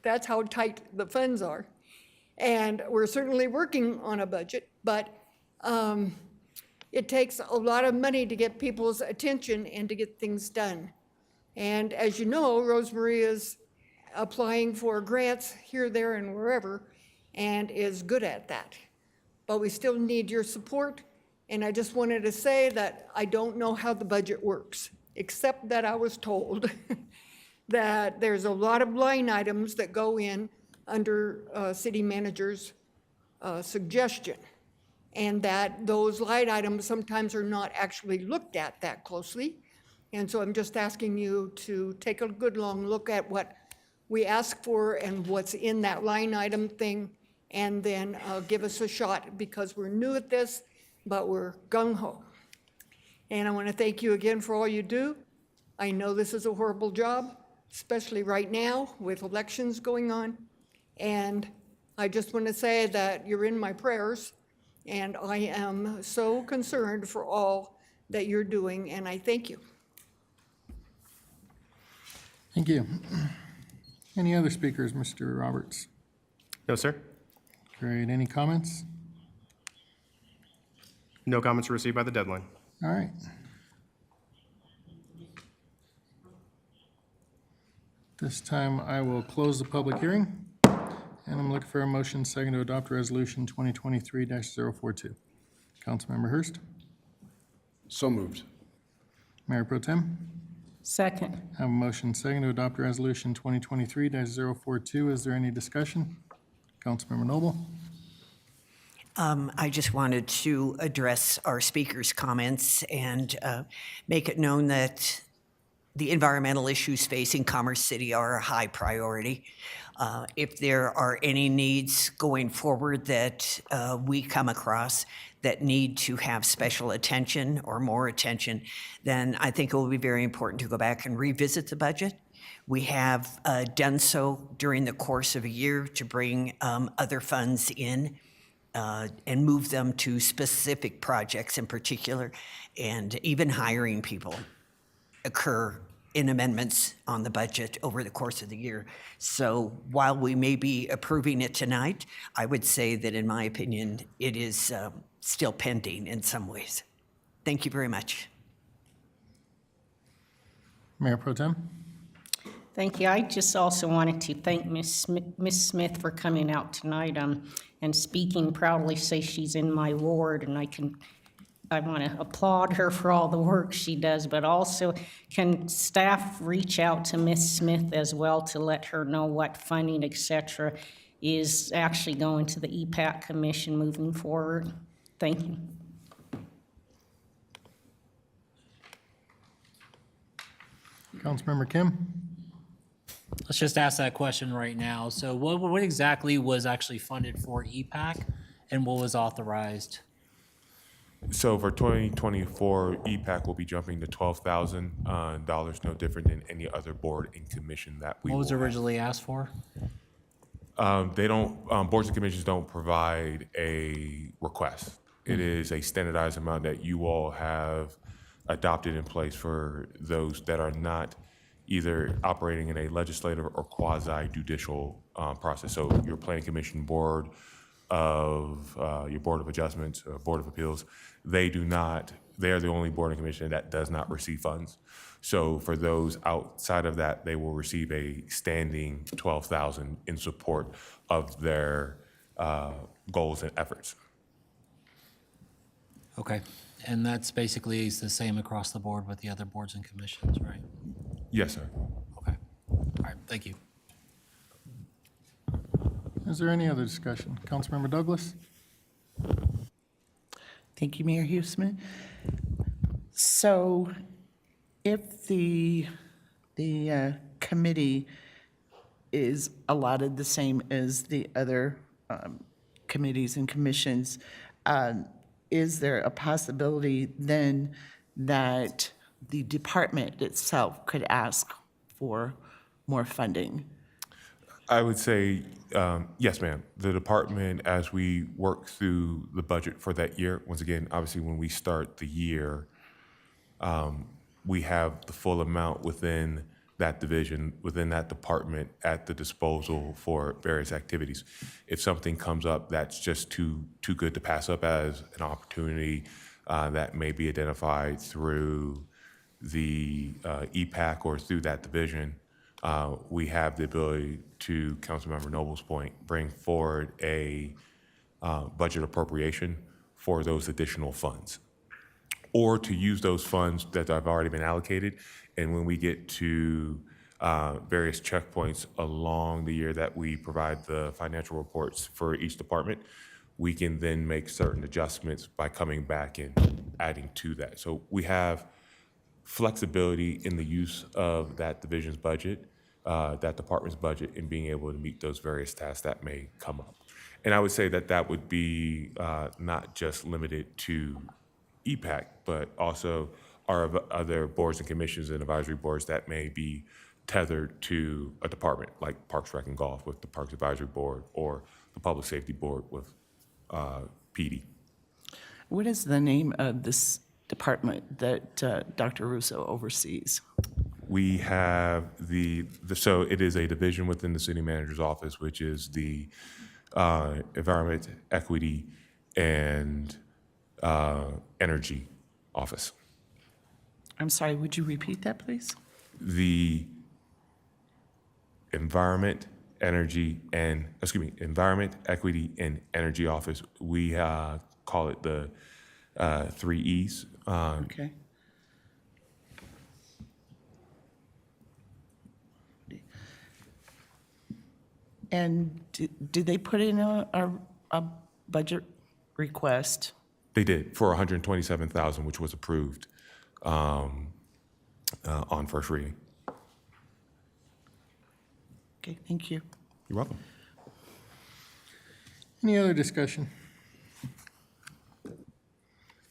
Speaker 17: That's how tight the funds are. And we're certainly working on a budget, but it takes a lot of money to get people's attention and to get things done. And as you know, Rosemary is applying for grants here, there, and wherever, and is good at that. But we still need your support. And I just wanted to say that I don't know how the budget works, except that I was told that there's a lot of line items that go in under city manager's suggestion, and that those line items sometimes are not actually looked at that closely. And so I'm just asking you to take a good long look at what we ask for and what's in that line item thing, and then give us a shot, because we're new at this, but we're gung-ho. And I want to thank you again for all you do. I know this is a horrible job, especially right now with elections going on. And I just want to say that you're in my prayers, and I am so concerned for all that you're doing, and I thank you.
Speaker 2: Thank you. Any other speakers, Mr. Roberts?
Speaker 3: No, sir.
Speaker 2: Great. Any comments?
Speaker 3: No comments were received by the deadline.
Speaker 2: All right. This time I will close the public hearing, and I'm looking for a motion second to adopt Resolution 2023-042. Councilmember Hurst.
Speaker 18: So moved.
Speaker 2: Mayor Pro Tem.
Speaker 4: Second.
Speaker 2: Have a motion second to adopt Resolution 2023-042. Is there any discussion? Councilmember Noble.
Speaker 16: I just wanted to address our speaker's comments and make it known that the environmental issues facing Commerce City are a high priority. If there are any needs going forward that we come across that need to have special attention or more attention, then I think it will be very important to go back and revisit the budget. We have done so during the course of a year to bring other funds in and move them to specific projects in particular, and even hiring people occur in amendments on the budget over the course of the year. So while we may be approving it tonight, I would say that in my opinion, it is still pending in some ways. Thank you very much.
Speaker 2: Mayor Pro Tem?
Speaker 4: Thank you. I just also wanted to thank Miss Smith for coming out tonight and speaking proudly, say she's in my ward, and I want to applaud her for all the work she does, but also can staff reach out to Miss Smith as well to let her know what funding, et cetera, is actually going to the EPAC Commission moving forward? Thank you.
Speaker 2: Councilmember Kim?
Speaker 10: Let's just ask that question right now. So what exactly was actually funded for EPAC and what was authorized?
Speaker 15: So for 2024, EPAC will be jumping to $12,000, no different than any other board and commission that we
Speaker 10: What was
Speaker 15: will have.
Speaker 10: originally asked for?
Speaker 15: They don't, boards and commissions don't provide a request. It is a standardized amount that you all have adopted in place for those that are not either operating in a legislative or quasi-judicial process. So your planning commission board of, your board of adjustments, board of appeals, they are the only board and commission that does not receive funds. So for those outside of that, they will receive a standing $12,000 in support of their goals and efforts.
Speaker 10: Okay, and that's basically the same across the board with the other boards and commissions, right?
Speaker 15: Yes, sir.
Speaker 10: Okay, all right, thank you.
Speaker 2: Is there any other discussion? Councilmember Douglas?
Speaker 11: Thank you, Mayor Huesman. So if the committee is allotted the same as the other committees and commissions, is there a possibility then that the department itself could ask for more funding?
Speaker 15: I would say, yes, ma'am. The department, as we work through the budget for that year, once again, obviously when we start the year, we have the full amount within that division, within that department at the disposal for various activities. If something comes up that's just too good to pass up as an opportunity that may be identified through the EPAC or through that division, we have the ability to, Councilmember Noble's point, bring forward a budget appropriation for those additional funds, or to use those funds that have already been allocated. And when we get to various checkpoints along the year that we provide the financial reports for each department, we can then make certain adjustments by coming back and adding to that. So we have flexibility in the use of that division's budget, that department's budget, in being able to meet those various tasks that may come up. And I would say that that would be not just limited to EPAC, but also our other boards and commissions and advisory boards that may be tethered to a department, like Parks, Rec, and Golf with the Parks Advisory Board, or the Public Safety Board with PD.
Speaker 11: What is the name of this department that Dr. Russo oversees?
Speaker 15: We have so it is a division within the city manager's office, which is the Environment, Equity, and Energy office.
Speaker 11: I'm sorry, would you repeat that, please?
Speaker 15: The Environment, Equity, and Energy office. We call it the 3 E's.
Speaker 11: Okay. And did they put in a budget request?
Speaker 15: They did, for $127,000, which was approved on first reading.
Speaker 11: Okay, thank you.
Speaker 15: You're welcome.
Speaker 2: Any other discussion?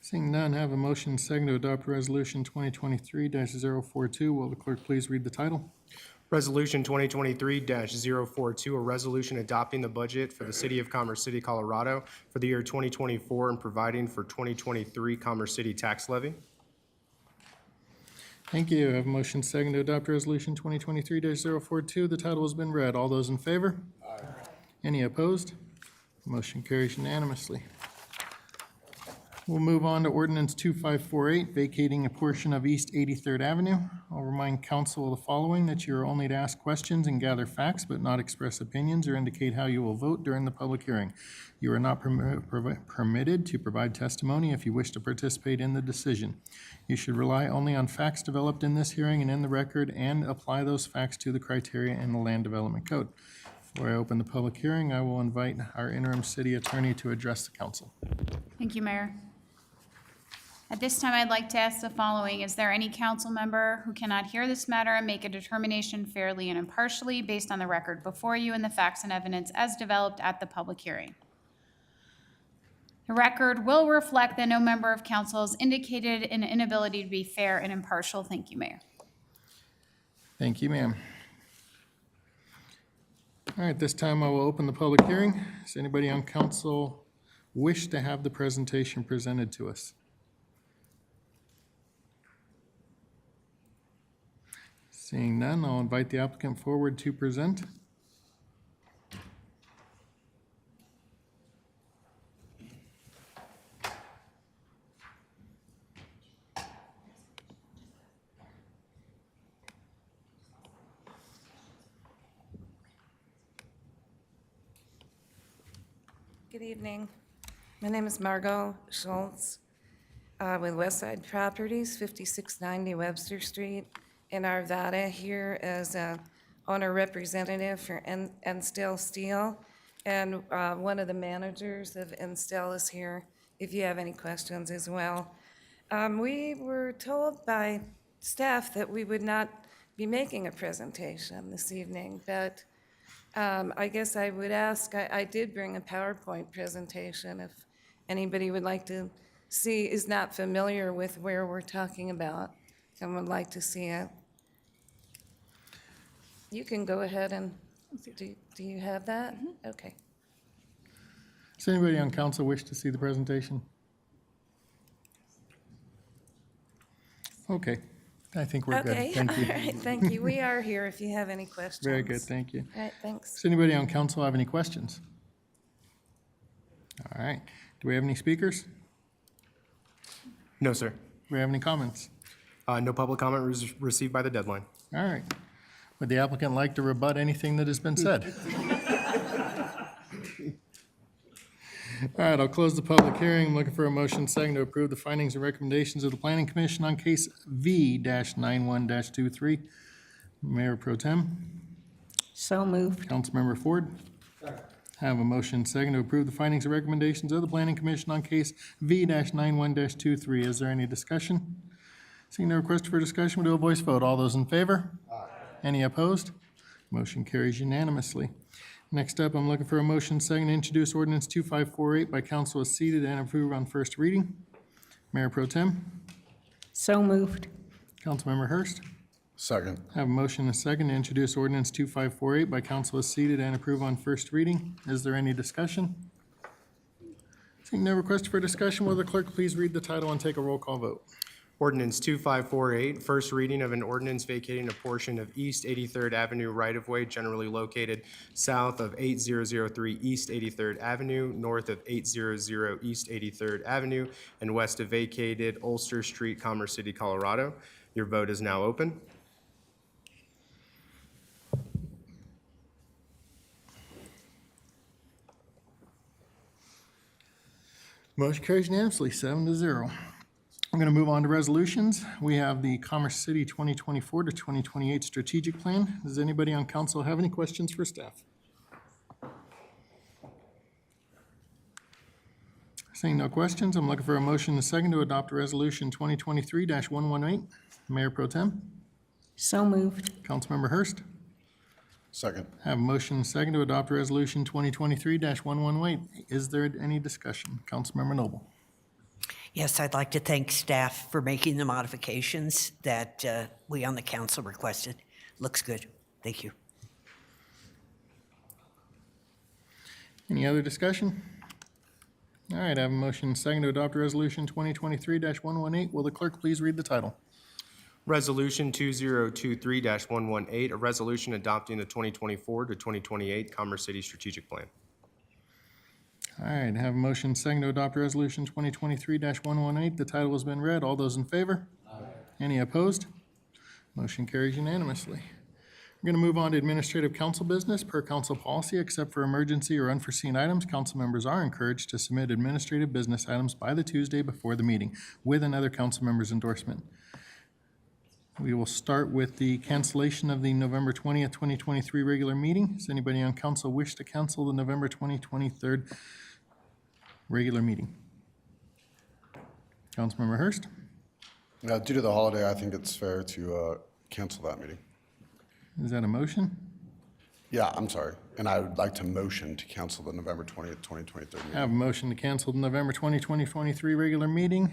Speaker 2: Seeing none, have a motion second to adopt Resolution 2023-042. Will the clerk please read the title?
Speaker 3: Resolution 2023-042, a resolution adopting the budget for the City of Commerce City, Colorado for the year 2024 and providing for 2023 Commerce City tax levy.
Speaker 2: Thank you. Have a motion second to adopt Resolution 2023-042. The title has been read. All those in favor? Aye. Any opposed? Motion carries unanimously. We'll move on to Ordinance 2548, vacating a portion of East 83rd Avenue. I'll remind council of the following, that you are only to ask questions and gather facts, but not express opinions or indicate how you will vote during the public hearing. You are not permitted to provide testimony if you wish to participate in the decision. You should rely only on facts developed in this hearing and in the record, and apply those facts to the criteria in the Land Development Code. Before I open the public hearing, I will invite our interim city attorney to address the council.
Speaker 19: Thank you, Mayor. At this time, I'd like to ask the following. Is there any council member who cannot hear this matter and make a determination fairly and impartially based on the record before you and the facts and evidence as developed at the public hearing? The record will reflect that no member of council has indicated an inability to be fair and impartial. Thank you, Mayor.
Speaker 2: Thank you, ma'am. All right, this time I will open the public hearing. Does anybody on council wish to have the presentation presented to us? Seeing none, I'll invite the applicant forward to present.
Speaker 20: Good evening. My name is Margot Schultz with Westside Properties, 5690 Webster Street in Arvada, here as a owner representative for Enstel Steel. And one of the managers of Enstel is here if you have any questions as well. We were told by staff that we would not be making a presentation this evening, but I guess I would ask, I did bring a PowerPoint presentation if anybody would like to see, is not familiar with where we're talking about and would like to see it. You can go ahead and, do you have that? Okay.
Speaker 2: Does anybody on council wish to see the presentation? Okay, I think we're good.
Speaker 20: Okay,
Speaker 2: Thank you.
Speaker 20: all right, thank you. We are here if you have any questions.
Speaker 2: Very good, thank you.
Speaker 20: All right, thanks.
Speaker 2: Does anybody on council have any questions? All right, do we have any speakers?
Speaker 3: No, sir.
Speaker 2: Do we have any comments?
Speaker 3: No public comment received by the deadline.
Speaker 2: All right. Would the applicant like to rebut anything that has been said? All right, I'll close the public hearing. I'm looking for a motion second to approve the findings and recommendations of the Planning Commission on case V-91-23. Mayor Pro Tem.
Speaker 4: So moved.
Speaker 2: Councilmember Ford. Have a motion second to approve the findings and recommendations of the Planning Commission on case V-91-23. Is there any discussion? Seeing no request for discussion, we'll do a voice vote. All those in favor? Aye. Any opposed? Motion carries unanimously. Next up, I'm looking for a motion second to introduce ordinance 2548 by council as seated and approved on first reading. Mayor Pro Tem.
Speaker 4: So moved.
Speaker 2: Councilmember Hurst.
Speaker 18: Second.
Speaker 2: Have a motion and a second to introduce ordinance 2548 by council as seated and approved on first reading. Is there any discussion? Seeing no request for discussion, will the clerk please read the title and take a roll call vote?
Speaker 3: Ordinance 2548, first reading of an ordinance vacating a portion of East 83rd Avenue right-of-way generally located south of 8003 East 83rd Avenue, north of 800 East 83rd Avenue, and west of vacated Ulster Street, Commerce City, Colorado. Your vote is now open.
Speaker 2: Motion carries unanimously, 7-0. I'm going to move on to resolutions. We have the Commerce City 2024 to 2028 strategic plan. Does anybody on council have any questions for staff? Seeing no questions, I'm looking for a motion and a second to adopt resolution 2023-118. Mayor Pro Tem?
Speaker 4: So moved.
Speaker 2: Councilmember Hurst?
Speaker 18: Second.
Speaker 2: Have a motion and second to adopt Resolution 2023-118. Is there any discussion? Councilmember Noble?
Speaker 16: Yes, I'd like to thank staff for making the modifications that we on the council requested. Looks good. Thank you.
Speaker 2: Any other discussion? All right, I have a motion and second to adopt Resolution 2023-118. Will the clerk please read the title?
Speaker 3: Resolution 2023-118, a resolution adopting the 2024 to 2028 Commerce City Strategic Plan.
Speaker 2: All right, I have a motion and second to adopt Resolution 2023-118. The title has been read. All those in favor? Aye. Any opposed? Motion carries unanimously. We're going to move on to administrative council business. Per council policy, except for emergency or unforeseen items, council members are encouraged to submit administrative business items by the Tuesday before the meeting with another council member's endorsement. We will start with the cancellation of the November 20th, 2023 regular meeting. Does anybody on council wish to cancel the November 2023 regular meeting? Councilmember Hurst?
Speaker 18: Due to the holiday, I think it's fair to cancel that meeting.
Speaker 2: Is that a motion?
Speaker 18: Yeah, I'm sorry. And I would like to motion to cancel the November 20th, 2023 meeting.
Speaker 2: I have a motion to cancel the November 2023 regular meeting.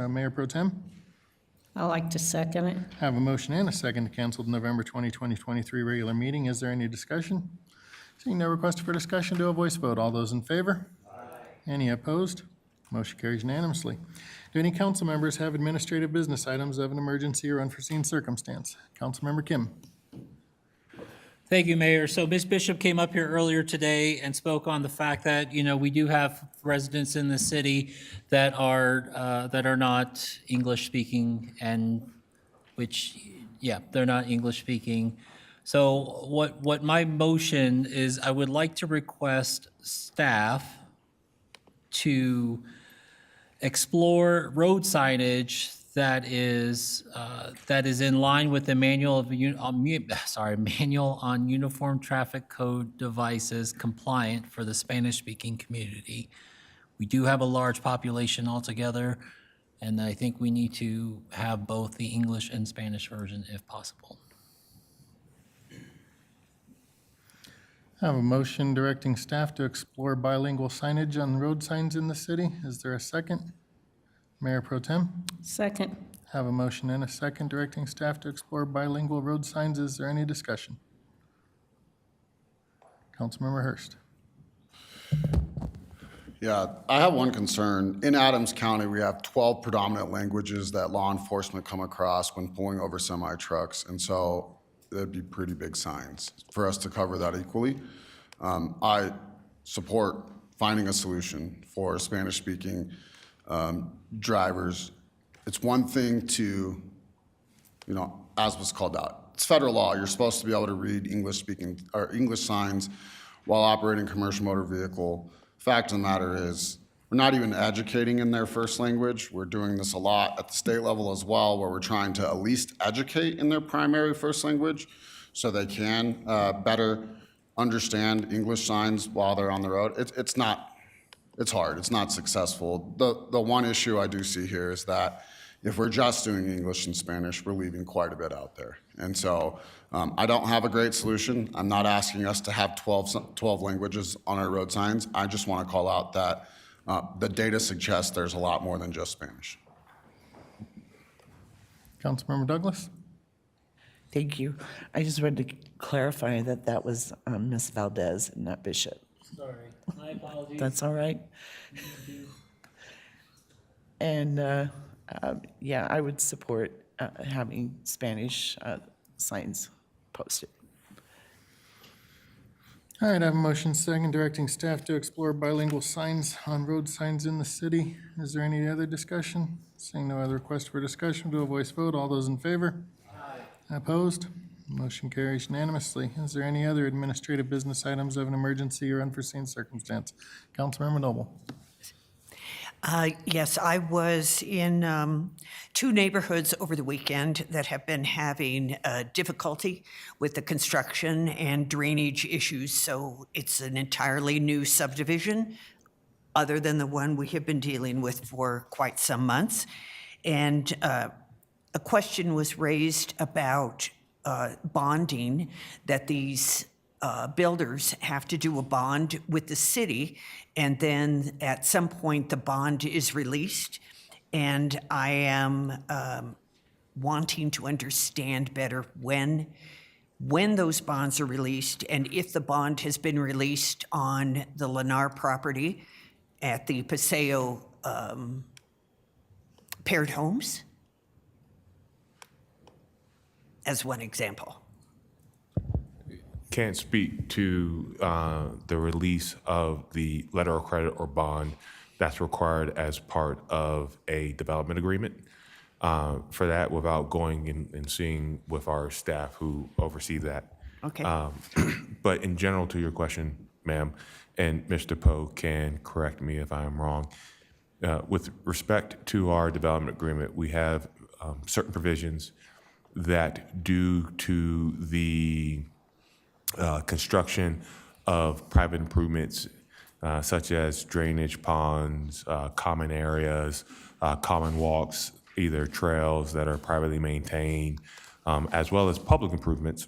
Speaker 2: Mayor Pro Tem?
Speaker 4: I'd like to second it.
Speaker 2: I have a motion and a second to cancel the November 2023 regular meeting. Is there any discussion? Seeing no request for discussion, do a voice vote. All those in favor? Aye. Any opposed? Motion carries unanimously. Do any council members have administrative business items of an emergency or unforeseen circumstance? Councilmember Kim.
Speaker 10: Thank you, Mayor. So Ms. Bishop came up here earlier today and spoke on the fact that, we do have residents in the city that are not English speaking, and they're not English speaking. So what my motion is, I would like to request staff to explore road signage that is in line with the manual on uniform traffic code devices compliant for the Spanish-speaking community. We do have a large population altogether, and I think we need to have both the English and Spanish version if possible.
Speaker 2: I have a motion directing staff to explore bilingual signage on road signs in the city. Is there a second? Mayor Pro Tem?
Speaker 4: Second.
Speaker 2: Have a motion and a second directing staff to explore bilingual road signs. Is there any discussion? Councilmember Hurst.
Speaker 18: Yeah, I have one concern. In Adams County, we have 12 predominant languages that law enforcement come across when pulling over semi-trucks. And so that'd be pretty big signs for us to cover that equally. I support finding a solution for Spanish-speaking drivers. It's one thing to, as was called out, it's federal law. You're supposed to be able to read English-speaking or English signs while operating a commercial motor vehicle. Fact of the matter is, we're not even educating in their first language. We're doing this a lot at the state level as well, where we're trying to at least educate in their primary first language so they can better understand English signs while they're on the road. It's hard. It's not successful. The one issue I do see here is that if we're just doing English and Spanish, we're leaving quite a bit out there. And so I don't have a great solution. I'm not asking us to have 12 languages on our road signs. I just want to call out that the data suggests there's a lot more than just Spanish.
Speaker 2: Councilmember Douglas?
Speaker 11: Thank you. I just wanted to clarify that was Ms. Valdez and not Bishop.
Speaker 10: Sorry, my apologies.
Speaker 11: That's all right. And I would support having Spanish signs posted.
Speaker 2: All right, I have a motion second directing staff to explore bilingual signs on road signs in the city. Is there any other discussion? Seeing no other request for discussion, do a voice vote. All those in favor? Aye. Opposed? Motion carries unanimously. Is there any other administrative business items of an emergency or unforeseen circumstance? Councilmember Noble.
Speaker 16: Yes, I was in 2 neighborhoods over the weekend that have been having difficulty with the construction and drainage issues. So it's an entirely new subdivision, other than the one we have been dealing with for quite some months. And a question was raised about bonding, that these builders have to do a bond with the city, and then at some point, the bond is released. And I am wanting to understand better when those bonds are released, and if the bond has been released on the Lennar property at the Paseo paired homes, as one example.
Speaker 15: Can't speak to the release of the letter of credit or bond that's required as part of a development agreement. For that, without going and seeing with our staff who oversee that.
Speaker 16: Okay.
Speaker 15: But in general, to your question, ma'am, and Mr. Poe can correct me if I am wrong, with respect to our development agreement, we have certain provisions that, due to the construction of private improvements such as drainage ponds, common areas, common walks, either trails that are privately maintained, as well as public improvements,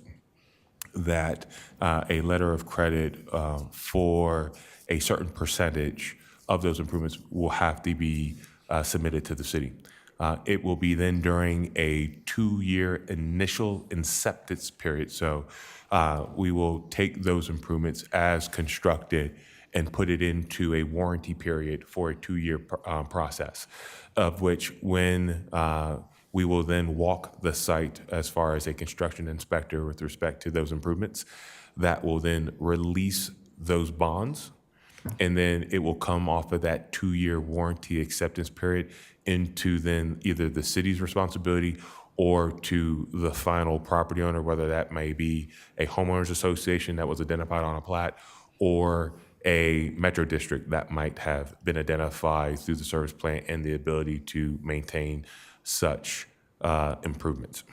Speaker 15: that a letter of credit for a certain percentage of those improvements will have to be submitted to the city. It will be then during a 2-year initial acceptance period. So we will take those improvements as constructed and put it into a warranty period for a 2-year process, of which when we will then walk the site as far as a construction inspector with respect to those improvements, that will then release those bonds, and then it will come off of that 2-year warranty acceptance period into then either the city's responsibility or to the final property owner, whether that may be a homeowners association that was identified on a plat or a metro district that might have been identified through the service plan and the ability to maintain such improvements.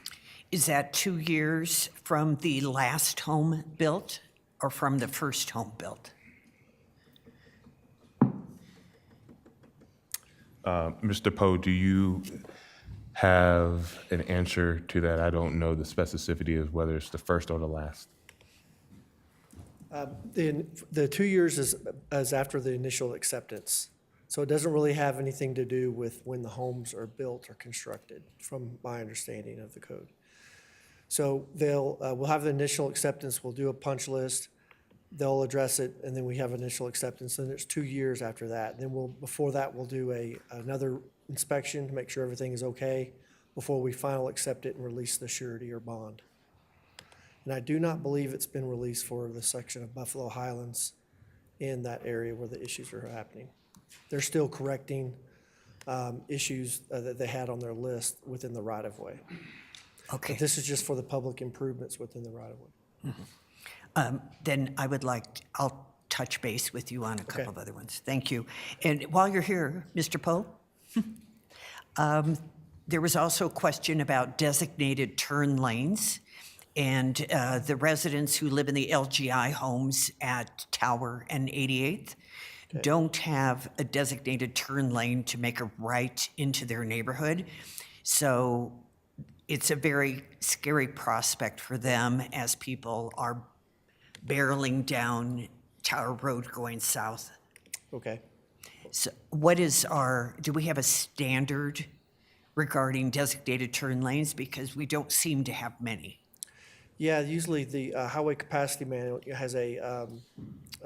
Speaker 16: Is that 2 years from the last home built or from the first home built?
Speaker 15: Mr. Poe, do you have an answer to that? I don't know the specificity of whether it's the first or the last.
Speaker 21: The 2 years is after the initial acceptance. So it doesn't really have anything to do with when the homes are built or constructed, from my understanding of the code. So we'll have the initial acceptance, we'll do a punch list, they'll address it, and then we have initial acceptance, and there's 2 years after that. Then before that, we'll do another inspection to make sure everything is okay before we final accept it and release the surety or bond. And I do not believe it's been released for the section of Buffalo Highlands in that area where the issues are happening. They're still correcting issues that they had on their list within the right-of-way.
Speaker 16: Okay.
Speaker 21: But this is just for the public improvements within the right-of-way.
Speaker 16: Then I'll touch base with you on a couple of other ones. Thank you. And while you're here, Mr. Poe, there was also a question about designated turn lanes, and the residents who live in the LGI homes at Tower and 88th don't have a designated turn lane to make a right into their neighborhood. So it's a very scary prospect for them as people are barreling down Tower Road going south.
Speaker 21: Okay.
Speaker 16: So do we have a standard regarding designated turn lanes? Because we don't seem to have many.
Speaker 21: Yeah, usually the highway capacity manual has a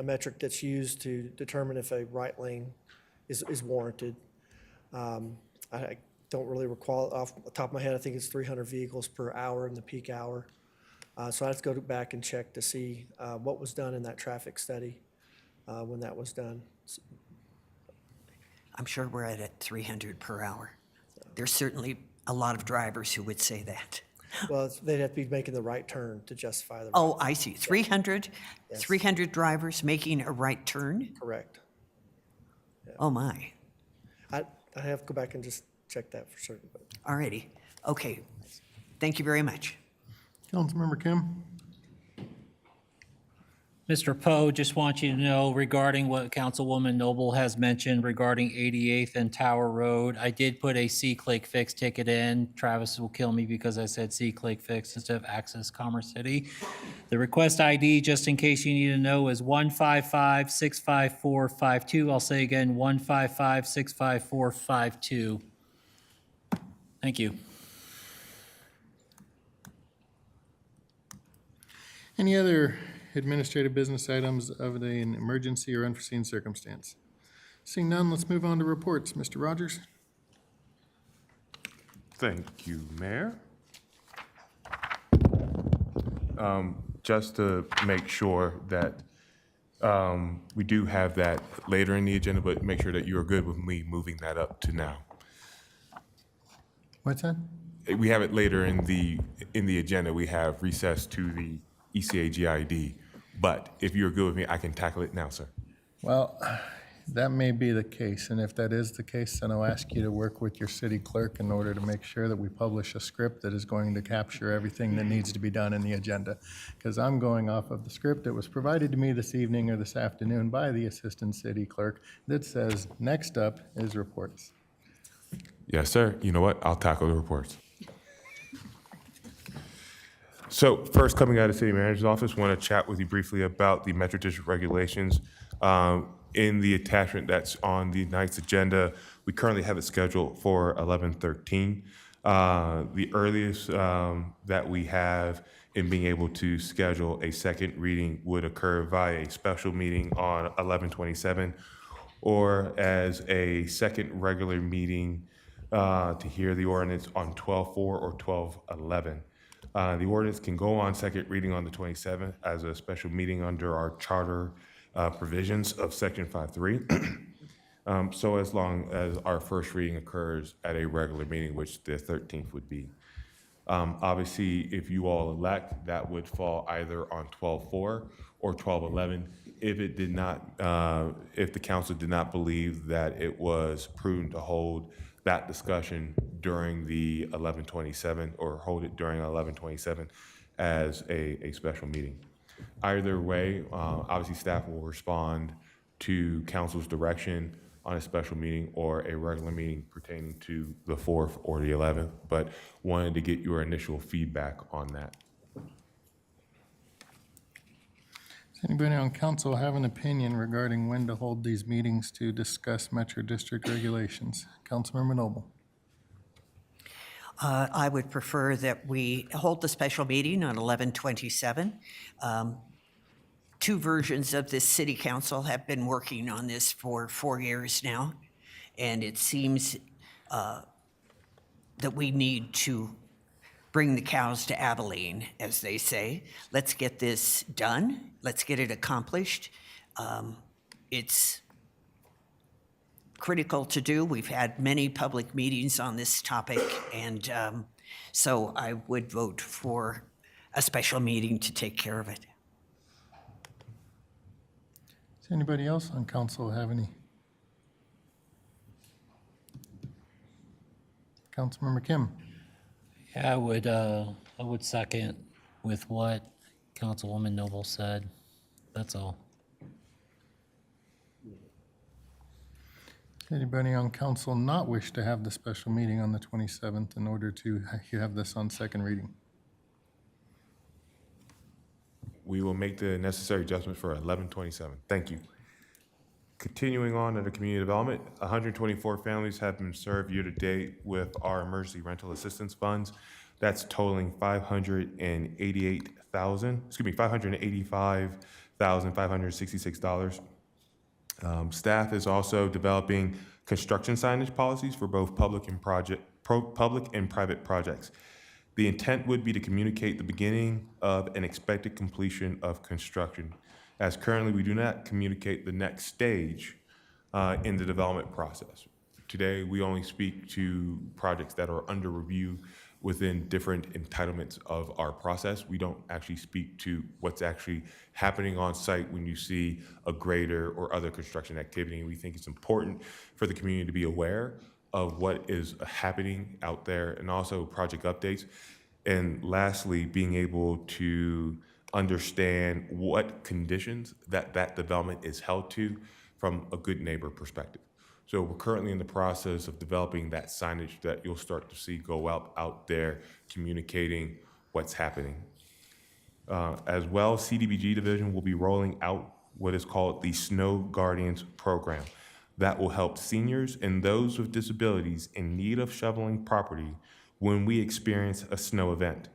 Speaker 21: metric that's used to determine if a right lane is warranted. I don't really recall off the top of my head. I think it's 300 vehicles per hour in the peak hour. So I have to go back and check to see what was done in that traffic study when that was done.
Speaker 16: I'm sure we're at 300 per hour. There's certainly a lot of drivers who would say that.
Speaker 21: Well, they'd have to be making the right turn to justify the.
Speaker 16: Oh, I see. 300?
Speaker 21: Yes.
Speaker 16: 300 drivers making a right turn?
Speaker 21: Correct. Yeah.
Speaker 16: Oh, my.
Speaker 21: I have to go back and just check that for certain. But.
Speaker 16: All righty. Okay. Thank you very much.
Speaker 2: Councilmember Kim?
Speaker 10: Mr. Poe, just want you to know regarding what Councilwoman Noble has mentioned regarding 88th and Tower Road, I did put a C-Click Fix ticket in. Travis will kill me because I said C-Click Fix instead of Access Commerce City. The request ID, just in case you need to know, is 155-65452. I'll say again, 155-65452. Thank you.
Speaker 2: Any other administrative business items of an emergency or unforeseen circumstance? Seeing none, let's move on to reports. Mr. Rogers?
Speaker 15: Thank you, Mayor. Just to make sure that we do have that later in the agenda, but make sure that you are good with me moving that up to now.
Speaker 2: What's that?
Speaker 15: We have it later in the agenda. We have recess to the ECAGID, but if you're good with me, I can tackle it now, sir.
Speaker 2: Well, that may be the case, and if that is the case, then I'll ask you to work with your city clerk in order to make sure that we publish a script that is going to capture everything that needs to be done in the agenda. Because I'm going off of the script that was provided to me this evening or this afternoon by the assistant city clerk that says, next up is reports.
Speaker 15: Yes, sir. You know what? I'll tackle the reports. So first, coming out of the city manager's office, want to chat with you briefly about the Metro District regulations. In the attachment that's on the night's agenda, we currently have it scheduled for 11:13. The earliest that we have in being able to schedule a second reading would occur via a special meeting on 11/27, or as a second regular meeting to hear the ordinance on 12/4 or 12/11. The ordinance can go on second reading on the 27th as a special meeting under our charter provisions of section 5.3. So as long as our first reading occurs at a regular meeting, which the 13th would be. Obviously, if you all elect, that would fall either on 12/4 or 12/11. If it did not, if the council did not believe that it was prudent to hold that discussion during the 11/27 or hold it during 11/27 as a special meeting. Either way, obviously staff will respond to council's direction on a special meeting or a regular meeting pertaining to the 4th or the 11th, but wanted to get your initial feedback on that.
Speaker 2: Does anybody on council have an opinion regarding when to hold these meetings to discuss Metro District regulations? Councilmember Noble.
Speaker 16: I would prefer that we hold the special meeting on 11/27. Two versions of this city council have been working on this for 4 years now, and it seems that we need to bring the cows to Abilene, as they say. Let's get this done. Let's get it accomplished. It's critical to do. We've had many public meetings on this topic, and so I would vote for a special meeting to take care of it.
Speaker 2: Does anybody else on council have any? Councilmember Kim.
Speaker 10: Yeah, I would second with what Councilwoman Noble said. That's all.
Speaker 2: Does anybody on council not wish to have the special meeting on the 27th in order to have this on second reading?
Speaker 15: We will make the necessary adjustments for 11/27. Thank you. Continuing on under community development, 124 families have been served year to date with our emergency rental assistance funds. That's totaling $585,566. Staff is also developing construction signage policies for both public and private projects. The intent would be to communicate the beginning of an expected completion of construction, as currently we do not communicate the next stage in the development process. Today, we only speak to projects that are under review within different entitlements of our process. We don't actually speak to what's actually happening on site when you see a grader or other construction activity. We think it's important for the community to be aware of what is happening out there and also project updates. And lastly, being able to understand what conditions that development is held to from a good neighbor perspective. So we're currently in the process of developing that signage that you'll start to see go out there communicating what's happening. As well, CDBG division will be rolling out what is called the Snow Guardians program that will help seniors and those with disabilities in need of shoveling property when we experience a snow event.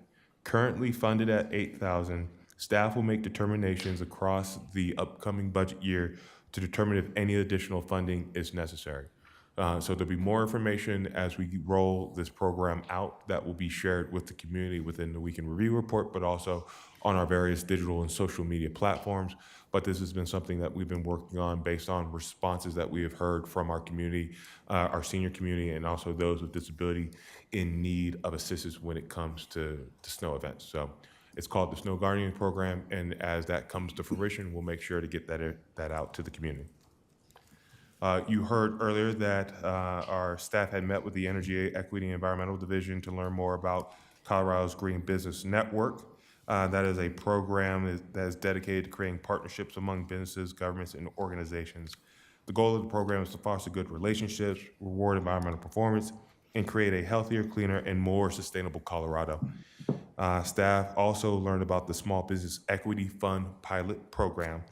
Speaker 15: Currently funded at $8,000, staff will make determinations across the upcoming budget year to determine if any additional funding is necessary. So there'll be more information as we roll this program out that will be shared with the community within the Week in Review report, but also on our various digital and social media platforms. But this has been something that we've been working on based on responses that we have heard from our community, our senior community, and also those with disability in need of assistance when it comes to snow events. So it's called the Snow Guardian Program, and as that comes to fruition, we'll make sure to get that out to the community. You heard earlier that our staff had met with the Energy, Equity, and Environmental Division to learn more about Colorado's Green Business Network. That is a program that is dedicated to creating partnerships among businesses, governments, and organizations. The goal of the program is to foster good relationships, reward environmental performance, and create a healthier, cleaner, and more sustainable Colorado. Staff also learned about the Small Business Equity Fund pilot program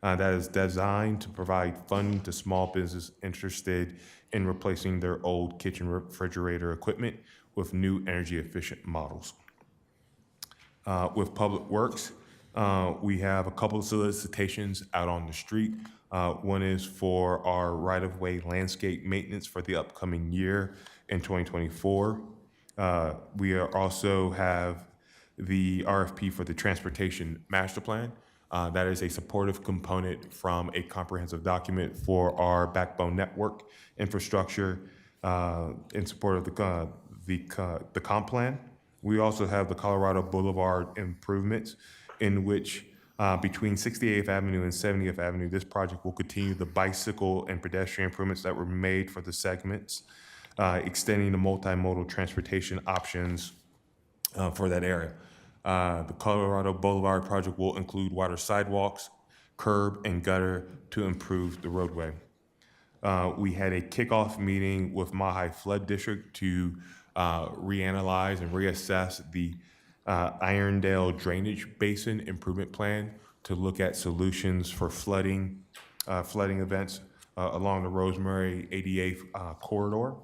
Speaker 15: that is designed to provide funding to small business interested in replacing their old kitchen refrigerator equipment with new energy efficient models. With Public Works, we have a couple of solicitations out on the street. One is for our right-of-way landscape maintenance for the upcoming year in 2024. We also have the RFP for the Transportation Master Plan. That is a supportive component from a comprehensive document for our backbone network infrastructure in support of the comp plan. We also have the Colorado Boulevard improvements, in which between 68th Avenue and 70th Avenue, this project will continue the bicycle and pedestrian improvements that were made for the segments, extending the multimodal transportation options for that area. The Colorado Boulevard project will include wider sidewalks, curb, and gutter to improve the roadway. We had a kickoff meeting with Mahi Flood District to reanalyze and reassess the Irondale Drainage Basin Improvement Plan to look at solutions for flooding events along the Rosemary 88th corridor.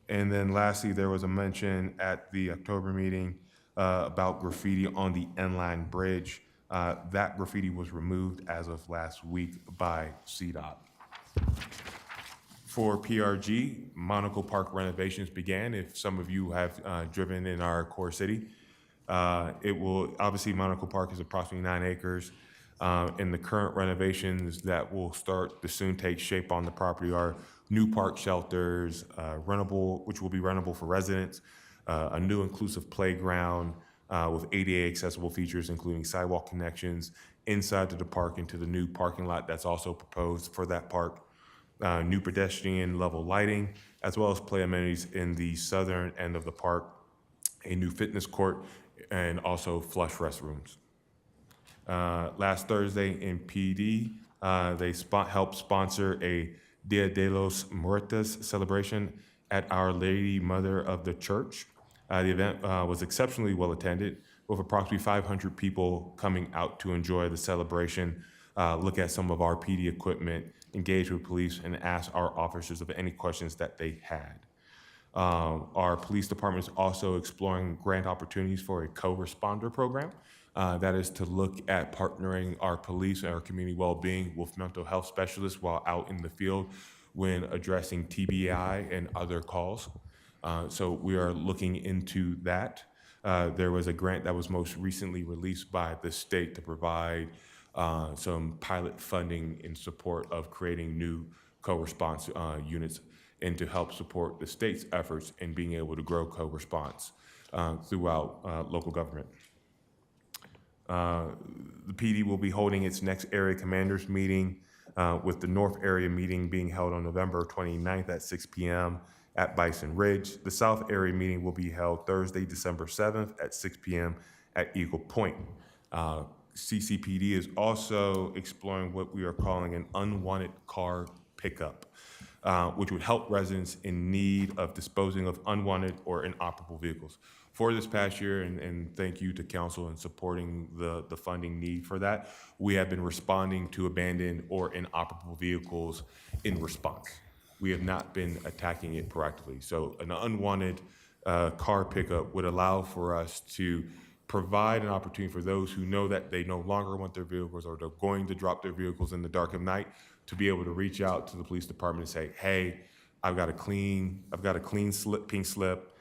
Speaker 15: And then lastly, there was a mention at the October meeting about graffiti on the Inline Bridge. That graffiti was removed as of last week by CDOT. For PRG, Monaco Park renovations began. If some of you have driven in our core city, obviously Monaco Park is approximately 9 acres. And the current renovations that will start to soon take shape on the property are new park shelters, which will be rentable for residents, a new inclusive playground with ADA accessible features, including sidewalk connections inside the park into the new parking lot that's also proposed for that park, new pedestrian level lighting, as well as play amenities in the southern end of the park, a new fitness court, and also flush restrooms. Last Thursday in PD, they helped sponsor a Dia de los Muertos celebration at Our Lady Mother of the Church. The event was exceptionally well attended, with approximately 500 people coming out to enjoy the celebration, look at some of our PD equipment, engage with police, and ask our officers of any questions that they had. Our police department is also exploring grant opportunities for a co-responder program. That is to look at partnering our police and our community well-being with mental health specialists while out in the field when addressing TBI and other calls. So we are looking into that. There was a grant that was most recently released by the state to provide some pilot funding in support of creating new co-response units and to help support the state's efforts in being able to grow co-response throughout local government. The PD will be holding its next area commanders meeting with the North area meeting being held on November 29th at 6 p.m. at Bison Ridge. The South area meeting will be held Thursday, December 7th at 6 p.m. at Eagle Point. CCPD is also exploring what we are calling an unwanted car pickup, which would help residents in need of disposing of unwanted or inoperable vehicles. For this past year, and thank you to council in supporting the funding need for that, we have been responding to abandoned or inoperable vehicles in response. We have not been attacking it proactively. So an unwanted car pickup would allow for us to provide an opportunity for those who know that they no longer want their vehicles or they're going to drop their vehicles in the dark of night to be able to reach out to the police department and say, hey, I've got a clean pink slip.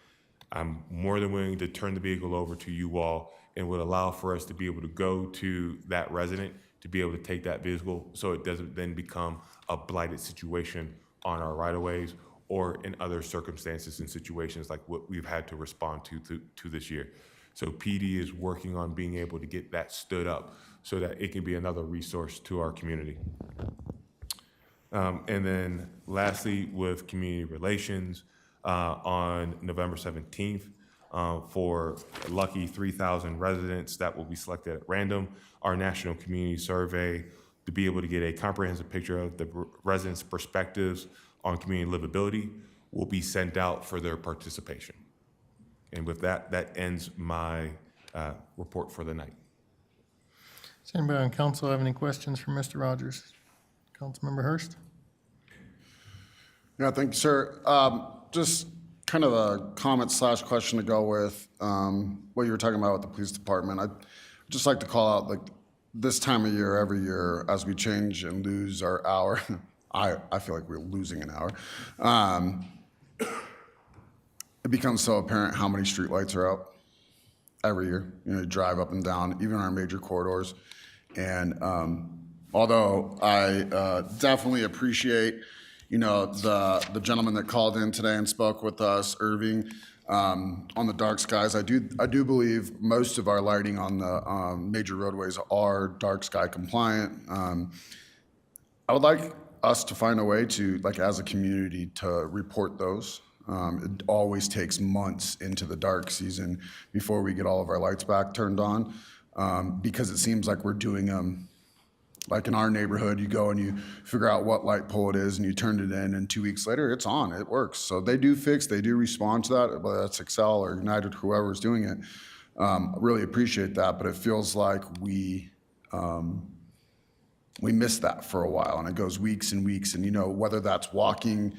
Speaker 15: I'm more than willing to turn the vehicle over to you all, and would allow for us to be able to go to that resident to be able to take that vehicle so it doesn't then become a blighted situation on our right-of-ways or in other circumstances and situations like what we've had to respond to this year. So PD is working on being able to get that stood up so that it can be another resource to our community. And then lastly, with community relations, on November 17th, for lucky 3,000 residents that will be selected at random, our national community survey to be able to get a comprehensive picture of the residents' perspectives on community livability will be sent out for their participation. And with that, that ends my report for the night.
Speaker 2: Does anybody on council have any questions for Mr. Rogers? Councilmember Hurst?
Speaker 18: Yeah, thank you, sir. Just kind of a comment / question to go with what you were talking about with the police department. I'd just like to call out, like, this time of year, every year, as we change and lose our hour, I feel like we're losing an hour. It becomes so apparent how many streetlights are out every year. You know, you drive up and down, even our major corridors. And although I definitely appreciate, you know, the gentleman that called in today and spoke with us, Irving, on the dark skies, I do believe most of our lighting on the major roadways are dark sky compliant. I would like us to find a way to, like, as a community, to report those. It always takes months into the dark season before we get all of our lights back turned on, because it seems like we're doing them. Like in our neighborhood, you go and you figure out what light pole it is and you turn it in, and 2 weeks later, it's on, it works. So they do respond to that, whether that's Excel or United, whoever's doing it. I really appreciate that, but it feels like we miss that for a while, and it goes weeks and weeks. And, you know, whether that's walking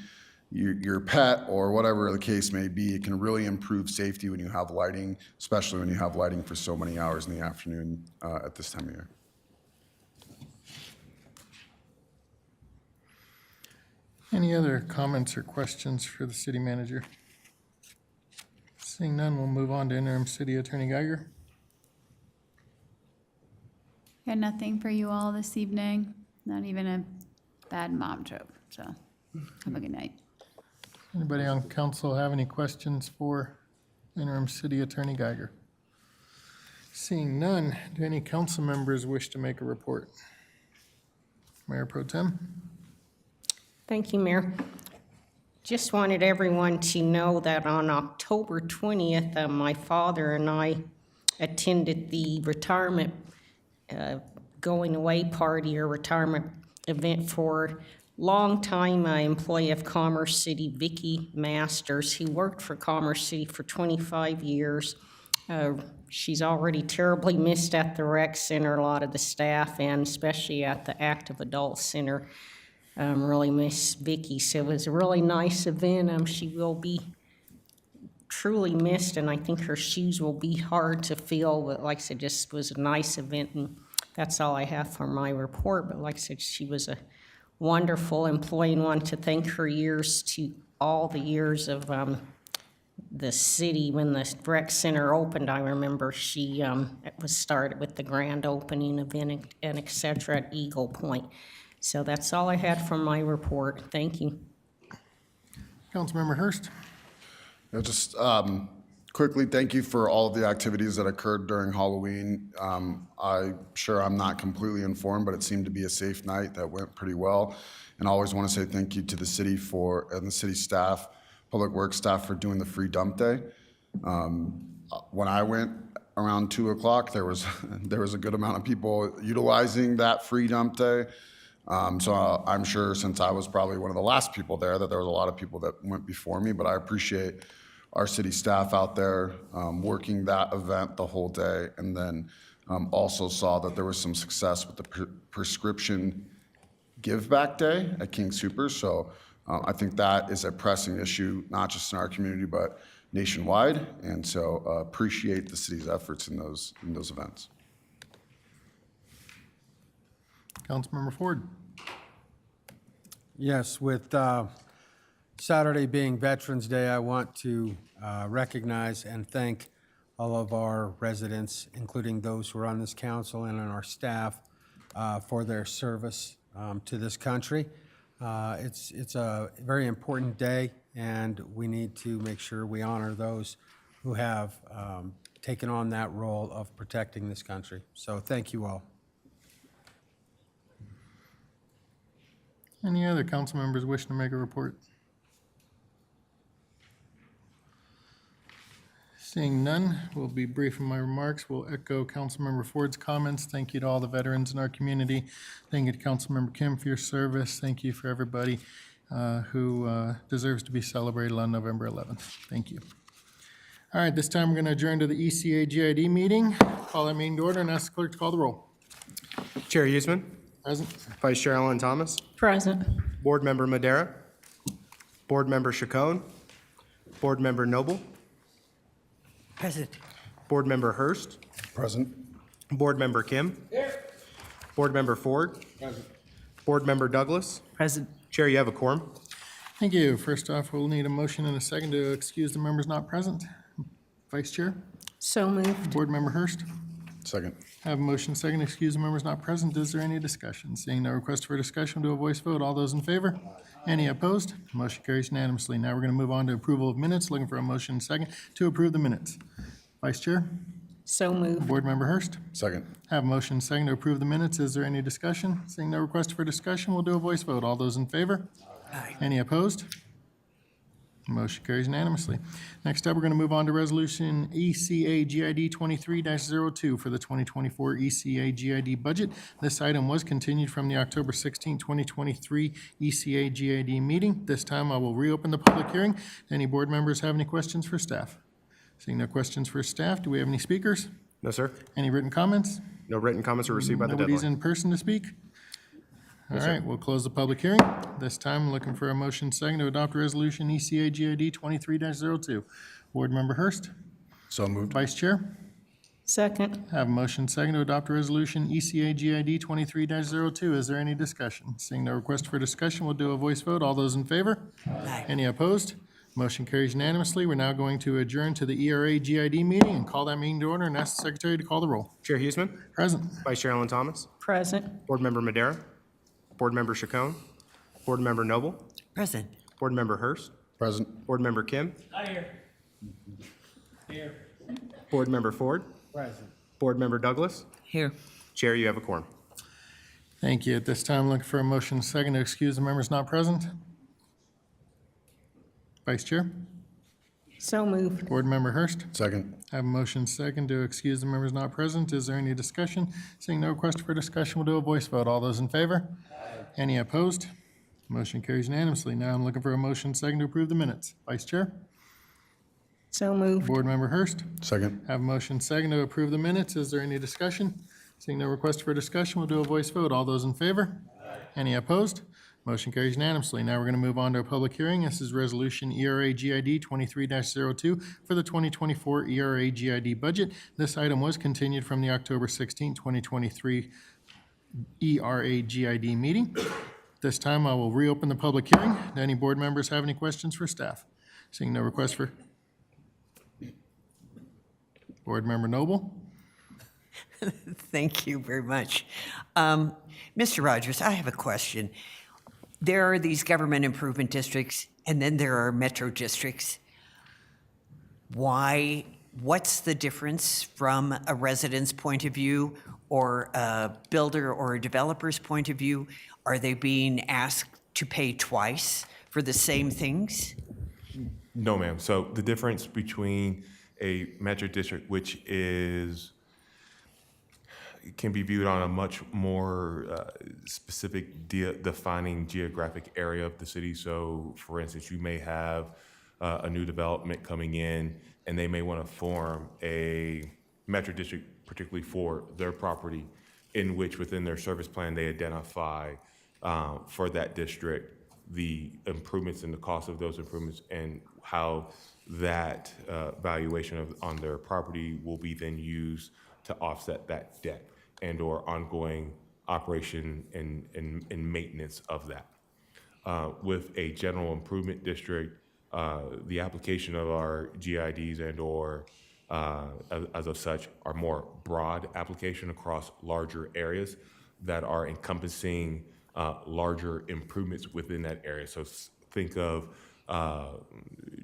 Speaker 18: your pet or whatever the case may be, it can really improve safety when you have lighting, especially when you have lighting for so many hours in the afternoon at this time of year.
Speaker 2: Any other comments or questions for the city manager? Seeing none, we'll move on to interim city attorney Geiger.
Speaker 19: Got nothing for you all this evening, not even a bad mom joke, so have a good night.
Speaker 2: Anybody on council have any questions for interim city attorney Geiger? Seeing none, do any council members wish to make a report? Mayor Pro Tem?
Speaker 4: Thank you, Mayor. Just wanted everyone to know that on October 20th, my father and I attended the retirement going away party or retirement event for longtime employee of Commerce City, Vicki Masters, who worked for Commerce City for 25 years. She's already terribly missed at the rec center, a lot of the staff, and especially at the active adult center. Really miss Vicki. So it was a really nice event. She will be truly missed, and I think her shoes will be hard to fill. But like I said, just was a nice event, and that's all I have for my report. But like I said, she was a wonderful employee, and want to thank her all the years of the city. When the rec center opened, I remember she was started with the grand opening event and et cetera at Eagle Point. So that's all I had from my report. Thank you.
Speaker 2: Councilmember Hurst?
Speaker 18: Yeah, just quickly, thank you for all of the activities that occurred during Halloween. I'm sure I'm not completely informed, but it seemed to be a safe night that went pretty well. And I always want to say thank you to the city and the city staff, public works staff, for doing the free dump day. When I went, around 2 o'clock, there was a good amount of people utilizing that free dump day. So I'm sure, since I was probably one of the last people there, that there was a lot of people that went before me, but I appreciate our city staff out there working that event the whole day, and then also saw that there was some success with the prescription give back day at King Soopers. So I think that is a pressing issue, not just in our community, but nationwide. And so appreciate the city's efforts in those events.
Speaker 2: Councilmember Ford.
Speaker 1: Yes, with Saturday being Veterans Day, I want to recognize and thank all of our residents, including those who are on this council and on our staff, for their service to this country. It's a very important day, and we need to make sure we honor those who have taken on that role of protecting this country. So thank you all.
Speaker 2: Any other council members wishing to make a report? Seeing none, we'll be brief in my remarks. We'll echo Councilmember Ford's comments. Thank you to all the veterans in our community. Thank you to Councilmember Kim for your service. Thank you for everybody who deserves to be celebrated on November 11th. Thank you. All right, this time we're going to adjourn to the ECAGID meeting. Call that meeting to order and ask the clerk to call the roll.
Speaker 3: Chair Huseman.
Speaker 2: Present.
Speaker 3: Vice Chair Ellen Thomas.
Speaker 4: Present.
Speaker 3: Board Member Madera. Board Member Chacon. Board Member Noble.
Speaker 16: Present.
Speaker 3: Board Member Hurst.
Speaker 18: Present.
Speaker 3: Board Member Kim.
Speaker 13: Here.
Speaker 3: Board Member Ford.
Speaker 13: Present.
Speaker 3: Board Member Douglas.
Speaker 16: Present.
Speaker 3: Chair, you have a quorum.
Speaker 2: Thank you. First off, we'll need a motion and a second to excuse the members not present. Vice Chair.
Speaker 4: So moved.
Speaker 2: Board Member Hurst.
Speaker 18: Second.
Speaker 2: Have a motion second, excuse the members not present. Is there any discussion? Seeing no request for discussion, do a voice vote. All those in favor? Any opposed? Motion carries unanimously. Now we're going to move on to approval of minutes. Looking for a motion second to approve the minutes. Vice Chair?
Speaker 4: So moved.
Speaker 2: Board Member Hurst?
Speaker 18: Second.
Speaker 2: Have a motion second to approve the minutes. Is there any discussion? Seeing no request for discussion, we'll do a voice vote. All those in favor?
Speaker 16: Aye.
Speaker 2: Any opposed? Motion carries unanimously. Next up, we're going to move on to Resolution ECAGID 23-02 for the 2024 ECAGID budget. This item was continued from the October 16, 2023 ECAGID meeting. This time, I will reopen the public hearing. Any board members have any questions for staff? Seeing no questions for staff, do we have any speakers?
Speaker 3: No, sir.
Speaker 2: Any written comments?
Speaker 3: No written comments were received by the
Speaker 2: Nobody's
Speaker 3: deadline.
Speaker 2: in person to speak? All
Speaker 3: Yes, sir.
Speaker 2: right, we'll close the public hearing. This time, I'm looking for a motion second to adopt Resolution ECAGID 23-02. Board Member Hurst?
Speaker 18: So moved.
Speaker 2: Vice Chair?
Speaker 4: Second.
Speaker 2: Have a motion second to adopt Resolution ECAGID 23-02. Is there any discussion? Seeing no request for discussion, we'll do a voice vote. All those in favor?
Speaker 16: Aye.
Speaker 2: Any opposed? Motion carries unanimously. We're now going to adjourn to the ERAGID meeting and call that meeting to order and ask the Secretary to call the roll.
Speaker 3: Chair Huseman.
Speaker 2: Present.
Speaker 3: Vice Chair Ellen Thomas.
Speaker 4: Present.
Speaker 3: Board Member Madera. Board Member Chacon. Board Member Noble.
Speaker 16: Present.
Speaker 3: Board Member Hurst.
Speaker 18: Present.
Speaker 3: Board Member Kim.
Speaker 13: Here. Here.
Speaker 3: Board Member Ford.
Speaker 13: Present.
Speaker 3: Board Member Douglas.
Speaker 16: Here.
Speaker 3: Chair, you have a quorum.
Speaker 2: Thank you. At this time, I'm looking for a motion second to excuse the members not present. Vice Chair?
Speaker 4: So moved.
Speaker 2: Board Member Hurst?
Speaker 18: Second.
Speaker 2: Have a motion second to excuse the members not present. Is there any discussion? Seeing no request for discussion, we'll do a voice vote. All those in favor? Any opposed? Motion carries unanimously. Now I'm looking for a motion second to approve the minutes. Vice Chair?
Speaker 4: So moved.
Speaker 2: Board Member Hurst?
Speaker 18: Second.
Speaker 2: Have a motion second to approve the minutes. Is there any discussion? Seeing no request for discussion, we'll do a voice vote. All those in favor? Any opposed? Motion carries unanimously. Now we're going to move on to a public hearing. This is Resolution ERAGID 23-02 for the 2024 ERAGID budget. This item was continued from the October 16, 2023 ERAGID meeting. This time, I will reopen the public hearing. Do any board members have any questions for staff? Seeing no request for... Board Member Noble?
Speaker 16: Thank you very much. Mr. Rogers, I have a question. There are these government improvement districts, and then there are metro districts. What's the difference from a resident's point of view or a builder or a developer's point of view? Are they being asked to pay twice for the same things?
Speaker 15: No, ma'am. So the difference between a metro district which can be viewed on a much more specific defining geographic area of the city. So for instance, you may have a new development coming in and they may want to form a metro district particularly for their property, in which within their service plan they identify for that district the improvements and the cost of those improvements and how that valuation on their property will be then used to offset that debt and or ongoing operation and maintenance of that. With a general improvement district, the application of our GIDs and or as of such are more broad application across larger areas that are encompassing larger improvements within that area. So think of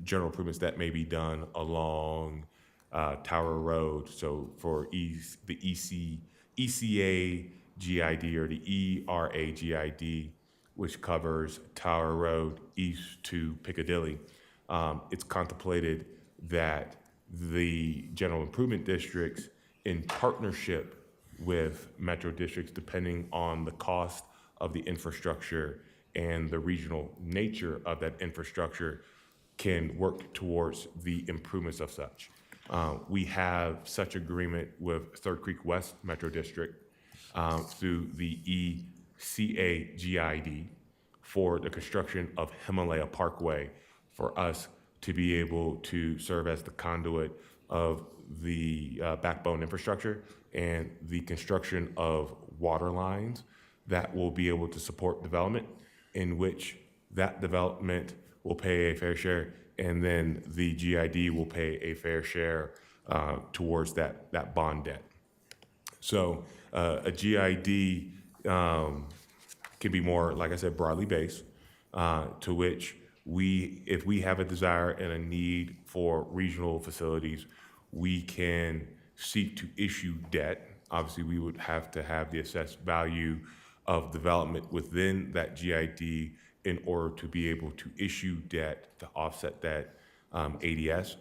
Speaker 15: general improvements that may be done along Tower Road. So for the ECA GID or the ERA GID, which covers Tower Road east to Piccadilly, it's contemplated that the general improvement districts, in partnership with metro districts, depending on the cost of the infrastructure and the regional nature of that infrastructure, can work towards the improvements of such. We have such agreement with Third Creek West Metro District through the ECAGID for the construction of Himalaya Parkway for us to be able to serve as the conduit of the backbone infrastructure and the construction of water lines that will be able to support development, in which that development will pay a fair share, and then the GID will pay a fair share towards that bond debt. So a GID can be more, like I said, broadly based, to which if we have a desire and a need for regional facilities, we can seek to issue debt. Obviously, we would have to have the assessed value of development within that GID in order to be able to issue debt to offset that ADS,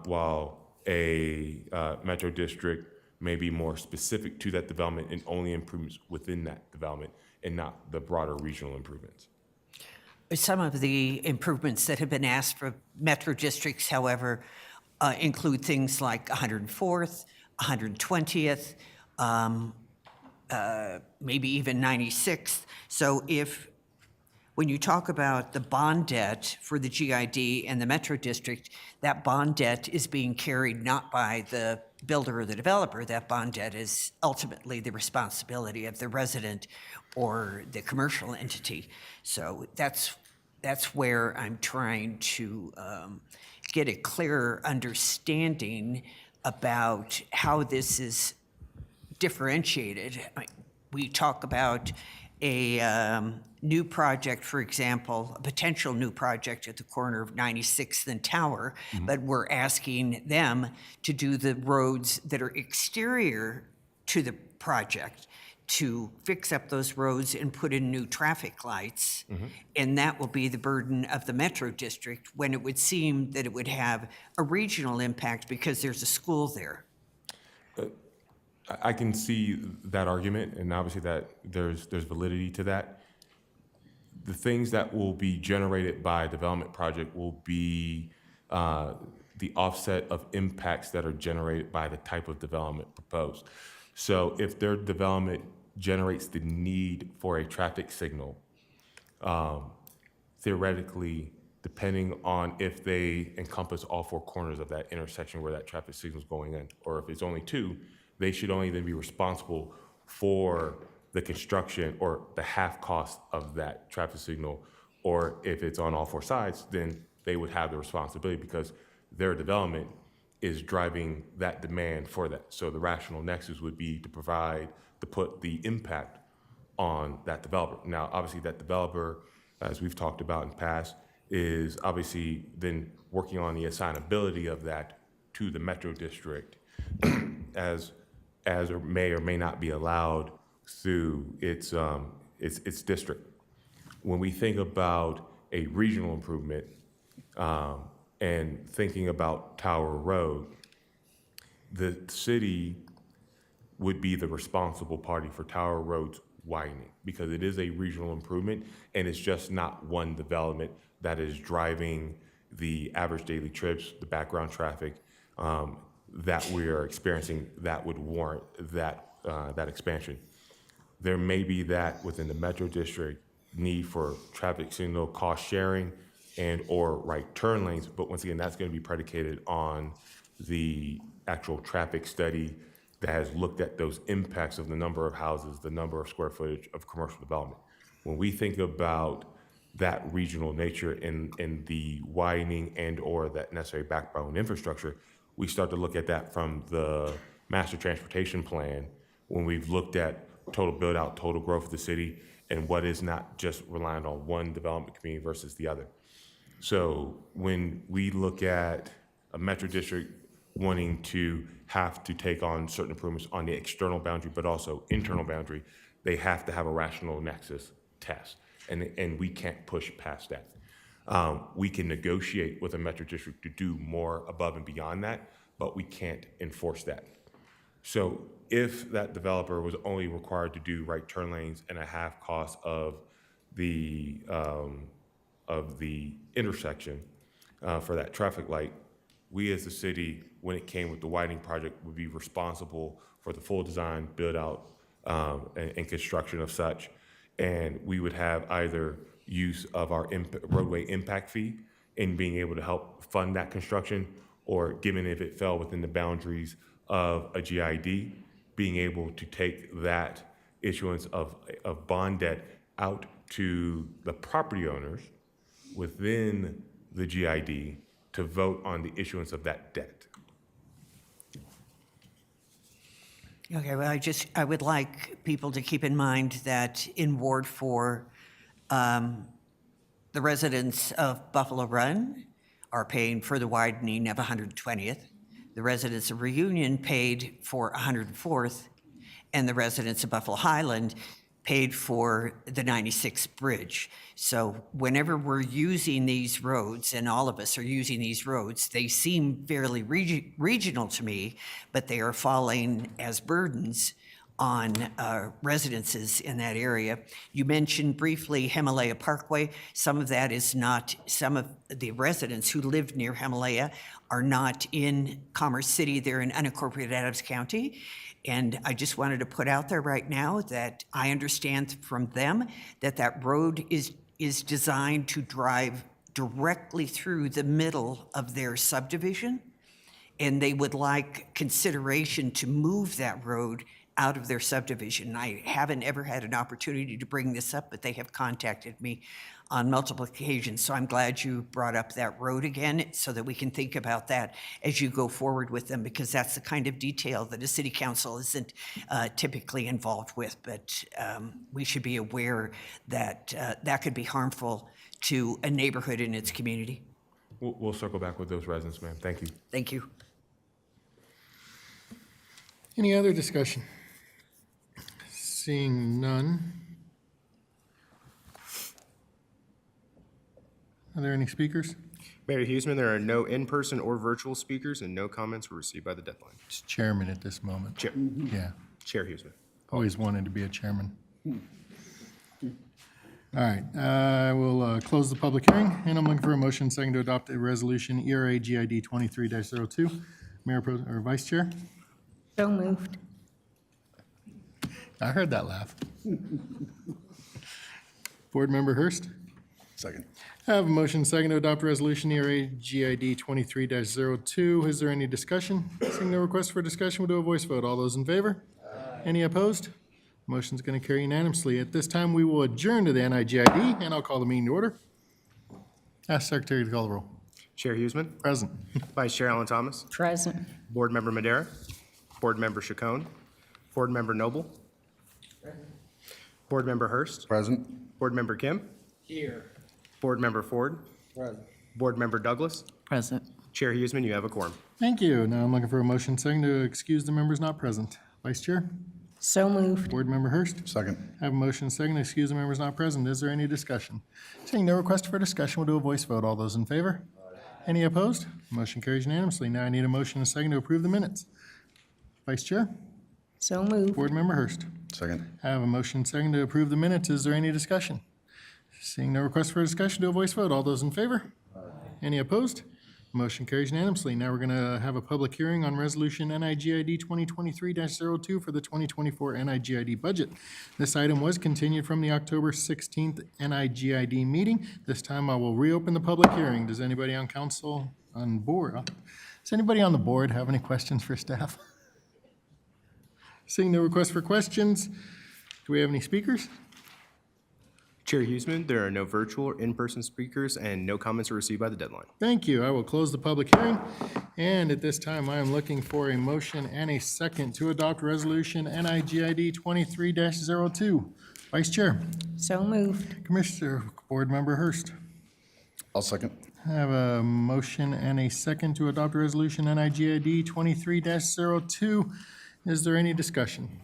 Speaker 15: while a metro district may be more specific to that development and only improvements within that development and not the broader regional improvements.
Speaker 16: Some of the improvements that have been asked for metro districts, however, include things like 104th, 120th, maybe even 96th. So when you talk about the bond debt for the GID and the metro district, that bond debt is being carried not by the builder or the developer. That bond debt is ultimately the responsibility of the resident or the commercial entity. So that's where I'm trying to get a clearer understanding about how this is differentiated. We talk about a new project, for example, a potential new project at the corner of 96th and Tower, but we're asking them to do the roads that are exterior to the project, to fix up those roads and put in new traffic lights. And that will be the burden of the metro district, when it would seem that it would have a regional impact because there's a school there.
Speaker 15: I can see that argument, and obviously that there's validity to that. The things that will be generated by a development project will be the offset of impacts that are generated by the type of development proposed. So if their development generates the need for a traffic signal, theoretically, depending on if they encompass all four corners of that intersection where that traffic signal is going in, or if it's only two, they should only then be responsible for the construction or the half cost of that traffic signal. Or if it's on all four sides, then they would have the responsibility because their development is driving that demand for that. So the rational nexus would be to put the impact on that developer. Now, obviously that developer, as we've talked about in the past, is obviously then working on the assignability of that to the metro district as or may not be allowed through its district. When we think about a regional improvement, and thinking about Tower Road, the city would be the responsible party for Tower Road's widening because it is a regional improvement and it's just not one development that is driving the average daily trips, the background traffic that we are experiencing that would warrant that expansion. There may be that within the Metro District need for traffic signal cost sharing and or right turn lanes, but once again, that's going to be predicated on the actual traffic study that has looked at those impacts of the number of houses, the number of square footage of commercial development. When we think about that regional nature in the widening and or that necessary backbone infrastructure, we start to look at that from the master transportation plan when we've looked at total build out, total growth of the city, and what is not just reliant on one development community versus the other. So when we look at a Metro District wanting to have to take on certain improvements on the external boundary, but also internal boundary, they have to have a rational nexus test. And we can't push past that. We can negotiate with a Metro District to do more above and beyond that, but we can't enforce that. So if that developer was only required to do right turn lanes and a half cost of the intersection for that traffic light, we as the city, when it came with the widening project, would be responsible for the full design, build out, and construction of such. And we would have either use of our roadway impact fee in being able to help fund that construction, or given if it fell within the boundaries of a GID, being able to take that issuance of bond debt out to the property owners within the GID to vote on the issuance of that debt.
Speaker 16: Okay, well, I would like people to keep in mind that in Ward 4, the residents of Buffalo Run are paying for the widening of 120th. The residents of Reunion paid for 104th, and the residents of Buffalo Highland paid for the 96th bridge. So whenever we're using these roads, and all of us are using these roads, they seem fairly regional to me, but they are falling as burdens on residences in that area. You mentioned briefly Himalaya Parkway. Some of that is not, some of the residents who live near Himalaya are not in Commerce City, they're in unincorporated Adams County. And I just wanted to put out there right now that I understand from them that that road is designed to drive directly through the middle of their subdivision. And they would like consideration to move that road out of their subdivision. I haven't ever had an opportunity to bring this up, but they have contacted me on multiple occasions. So I'm glad you brought up that road again so that we can think about that as you go forward with them, because that's the kind of detail that a city council isn't typically involved with. But we should be aware that that could be harmful to a neighborhood and its community.
Speaker 15: We'll circle back with those residents, ma'am. Thank you.
Speaker 16: Thank you.
Speaker 2: Any other discussion? Seeing none. Are there any speakers?
Speaker 3: Mayor Huseman, there are no in-person or virtual speakers, and no comments were received by the deadline.
Speaker 2: It's chairman at this moment.
Speaker 3: Chair.
Speaker 2: Yeah,
Speaker 3: Chair Huseman.
Speaker 2: always wanted to be a chairman. All right, I will close the public hearing, and I'm looking for a motion second to adopt a resolution ERAGID 23-02. Mayor or Vice Chair?
Speaker 4: So moved.
Speaker 2: I heard that laugh. Board Member Hurst?
Speaker 18: Second.
Speaker 2: I have a motion second to adopt resolution ERAGID 23-02. Is there any discussion? Seeing no request for discussion, we'll do a voice vote. All those in favor? Any opposed? Motion's going to carry unanimously. At this time, we will adjourn to the NIGID, and I'll call the meeting to order. Ask Secretary to call the roll.
Speaker 3: Chair Huseman.
Speaker 2: Present.
Speaker 3: Vice Chair Allen Thomas.
Speaker 4: Present.
Speaker 3: Board Member Madera. Board Member Chacon. Board Member Noble. Board Member Hurst.
Speaker 18: Present.
Speaker 3: Board Member Kim.
Speaker 10: Here.
Speaker 3: Board Member Ford.
Speaker 21: Present.
Speaker 3: Board Member Douglas.
Speaker 11: Present.
Speaker 3: Chair Huseman, you have a quorum.
Speaker 2: Thank you. Now I'm looking for a motion second to excuse the members not present. Vice Chair?
Speaker 4: So moved.
Speaker 2: Board Member Hurst?
Speaker 18: Second.
Speaker 2: I have a motion second to excuse the members not present. Is there any discussion? Seeing no request for discussion, we'll do a voice vote. All those in favor? Any opposed? Motion carries unanimously. Now I need a motion and a second to approve the minutes. Vice Chair?
Speaker 4: So moved.
Speaker 2: Board Member Hurst.
Speaker 18: Second.
Speaker 2: I have a motion and second to approve the minutes. Is there any discussion? Seeing no request for discussion, do a voice vote. All those in favor? Any opposed? Motion carries unanimously. Now we're going to have a public hearing on Resolution NIGID 2023-02 for the 2024 NIGID budget. This item was continued from the October 16th NIGID meeting. This time I will reopen the public hearing. Does anybody on council on board? Does anybody on the board have any questions for staff? Seeing no request for questions, do we have any speakers?
Speaker 3: Chair Huseman, there are no virtual or in-person speakers and no comments were received by the deadline.
Speaker 2: Thank you. I will close the public hearing. And at this time, I am looking for a motion and a second to adopt Resolution NIGID 23-02. Vice Chair.
Speaker 4: So moved.
Speaker 2: Commissioner, Board Member Hurst.
Speaker 18: I'll second.
Speaker 2: I have a motion and a second to adopt Resolution NIGID 23-02. Is there any discussion?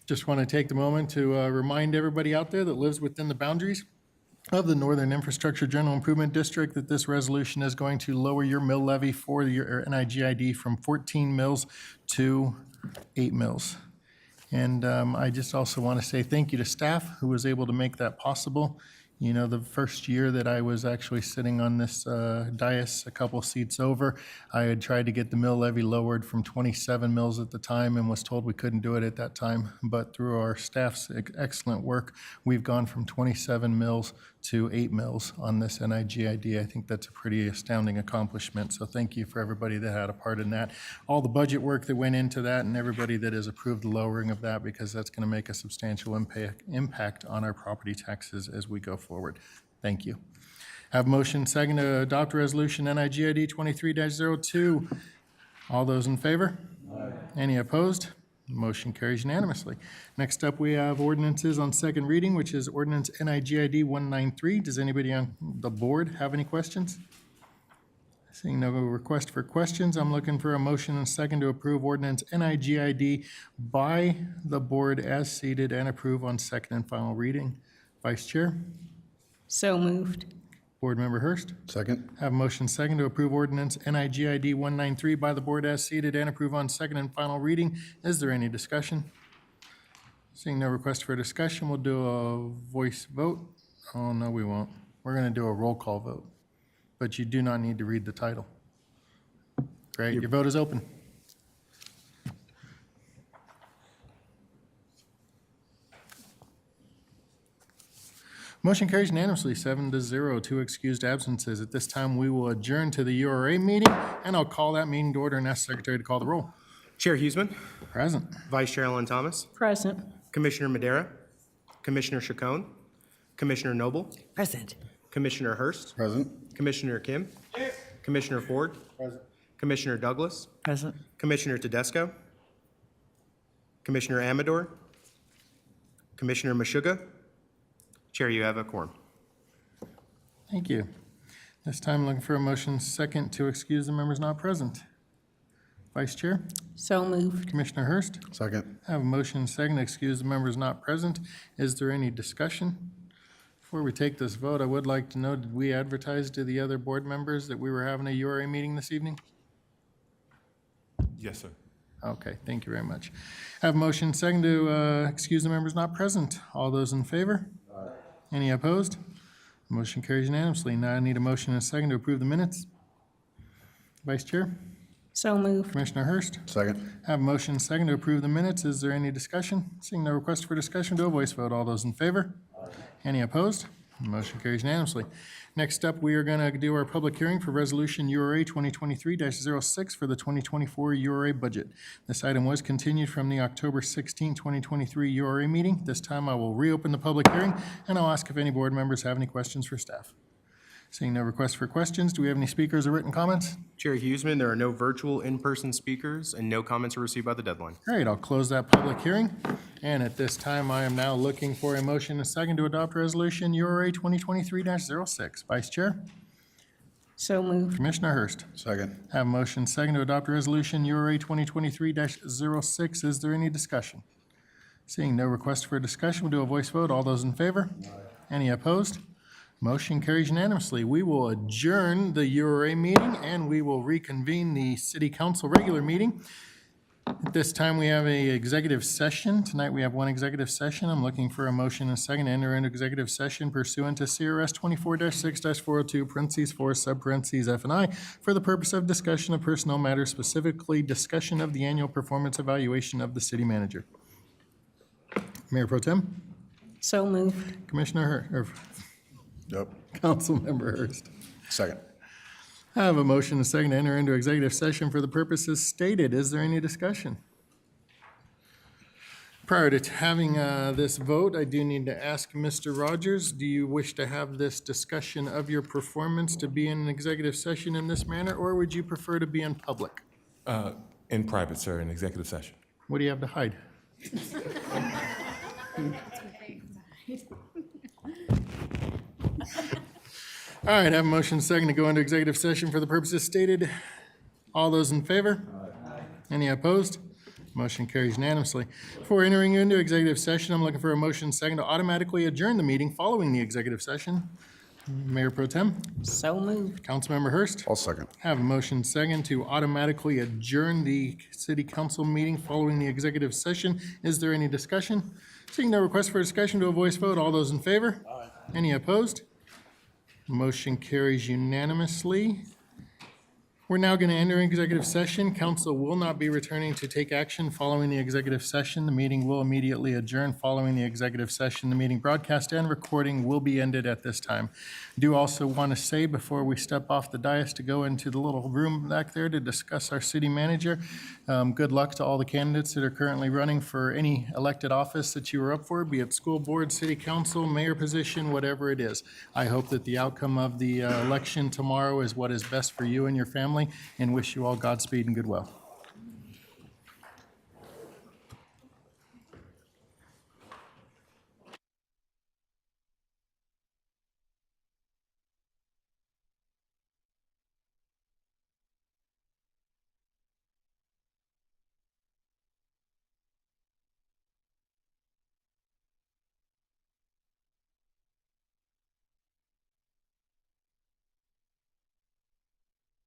Speaker 2: Just want to take the moment to remind everybody out there that lives within the boundaries of the Northern Infrastructure General Improvement District that this resolution is going to lower your mill levy for your NIGID from 14 mills to 8 mills. And I just also want to say thank you to staff who was able to make that possible. You know, the first year that I was actually sitting on this dais a couple seats over, I had tried to get the mill levy lowered from 27 mills at the time and was told we couldn't do it at that time. But through our staff's excellent work, we've gone from 27 mills to 8 mills on this NIGID. I think that's a pretty astounding accomplishment. So thank you for everybody that had a part in that. All the budget work that went into that and everybody that has approved the lowering of that, because that's going to make a substantial impact on our property taxes as we go forward. Thank you. Have motion second to adopt resolution NIGID 23-02. All those in favor? Aye. Any opposed? Motion carries unanimously. Next up, we have ordinances on second reading, which is ordinance NIGID 193. Does anybody on the board have any questions? Seeing no request for questions, I'm looking for a motion and second to approve ordinance NIGID by the board as seated and approve on second and final reading. Vice Chair?
Speaker 4: So moved.
Speaker 2: Board Member Hurst?
Speaker 18: Second.
Speaker 2: Have a motion second to approve ordinance NIGID 193 by the board as seated and approve on second and final reading. Is there any discussion? Seeing no request for discussion, we'll do a voice vote. Oh, no, we won't. We're going to do a roll call vote, but you do not need to read the title. Great, your vote is open. Motion carries unanimously, 7-0, 2 excused absences. At this time, we will adjourn to the URA meeting, and I'll call that meeting to order and ask the Secretary to call the roll.
Speaker 3: Chair Huseman.
Speaker 2: Present.
Speaker 3: Vice Chair Ellen Thomas.
Speaker 4: Present.
Speaker 3: Commissioner Madera. Commissioner Chacon. Commissioner Noble.
Speaker 16: Present.
Speaker 3: Commissioner Hurst.
Speaker 18: Present.
Speaker 3: Commissioner Kim. Here. Commissioner Ford.
Speaker 2: Present.
Speaker 3: Commissioner Douglas.
Speaker 16: Present.
Speaker 3: Commissioner Tedesco. Commissioner Amador. Commissioner Meshuggah. Chair, you have a quorum.
Speaker 2: Thank you. This time, looking for a motion second to excuse the members not present. Vice Chair?
Speaker 4: So moved.
Speaker 2: Commissioner Hurst?
Speaker 18: Second.
Speaker 2: I have a motion second to excuse the members not present. Is there any discussion? Before we take this vote, I would like to know, did we advertise to the other board members that we were having a URA meeting this evening?
Speaker 15: Yes, sir.
Speaker 2: Okay, thank you very much. I have a motion second to excuse the members not present. All those in favor? Aye. Any opposed? Motion carries unanimously. Now I need a motion and a second to approve the minutes. Vice Chair?
Speaker 4: So moved.
Speaker 2: Commissioner Hurst?
Speaker 18: Second.
Speaker 2: I have a motion and a second to approve the minutes. Is there any discussion? Seeing no request for discussion, do a voice vote. All those in favor? Aye. Any opposed? Motion carries unanimously. Next up, we are going to do our public hearing for Resolution URA 2023-06 for the 2024 URA budget. This item was continued from the October 16, 2023 URA meeting. This time I will reopen the public hearing, and I'll ask if any board members have any questions for staff. Seeing no request for questions, do we have any speakers or written comments?
Speaker 3: Chair Huseman, there are no virtual in-person speakers and no comments were received by the deadline.
Speaker 2: Great, I'll close that public hearing. And at this time, I am now looking for a motion and a second to adopt Resolution URA 2023-06. Vice Chair?
Speaker 4: So moved.
Speaker 2: Commissioner Hurst?
Speaker 18: Second.
Speaker 2: I have a motion second to adopt Resolution URA 2023-06. Is there any discussion? Seeing no request for discussion, we'll do a voice vote. All those in favor? Aye. Any opposed? Motion carries unanimously. We will adjourn the URA meeting and we will reconvene the city council regular meeting. At this time, we have a executive session. Tonight, we have one executive session. I'm looking for a motion and a second to enter into executive session pursuant to CRS 24-6-402, parentheses 4, sub parentheses F and I, for the purpose of discussion of personnel matters, specifically discussion of the annual performance evaluation of the city manager. Mayor Pro Tem,
Speaker 4: So moved.
Speaker 2: Commissioner
Speaker 18: Yep.
Speaker 2: Councilmember Hurst.
Speaker 18: Second.
Speaker 2: I have a motion and a second to enter into executive session for the purposes stated. Is there any discussion? Prior to having this vote, I do need to ask Mr. Rogers, do you wish to have this discussion of your performance to be in an executive session in this manner, or would you prefer to be in public?
Speaker 15: In private, sir, in executive session.
Speaker 2: What do you have to hide? All right, I have a motion second to go into executive session for the purposes stated. All those in favor? Any opposed? Motion carries unanimously. Before entering into executive session, I'm looking for a motion second to automatically adjourn the meeting following the executive session. Mayor Pro Tem,
Speaker 4: So moved.
Speaker 2: Councilmember Hurst.
Speaker 18: I'll second.
Speaker 2: I have a motion second to automatically adjourn the city council meeting following the executive session. Is there any discussion? Seeing no request for discussion, to a voice vote. All those in favor? Any opposed? Motion carries unanimously. We're now going to enter executive session. Council will not be returning to take action following the executive session. The meeting will immediately adjourn following the executive session. The meeting broadcast and recording will be ended at this time. I do also want to say before we step off the dais to go into the little room back there to discuss our city manager, good luck to all the candidates that are currently running for any elected office that you are up for, be it school board, city council, mayor position, whatever it is. I hope that the outcome of the election tomorrow is what is best for you and your family, and wish you all Godspeed and goodwill.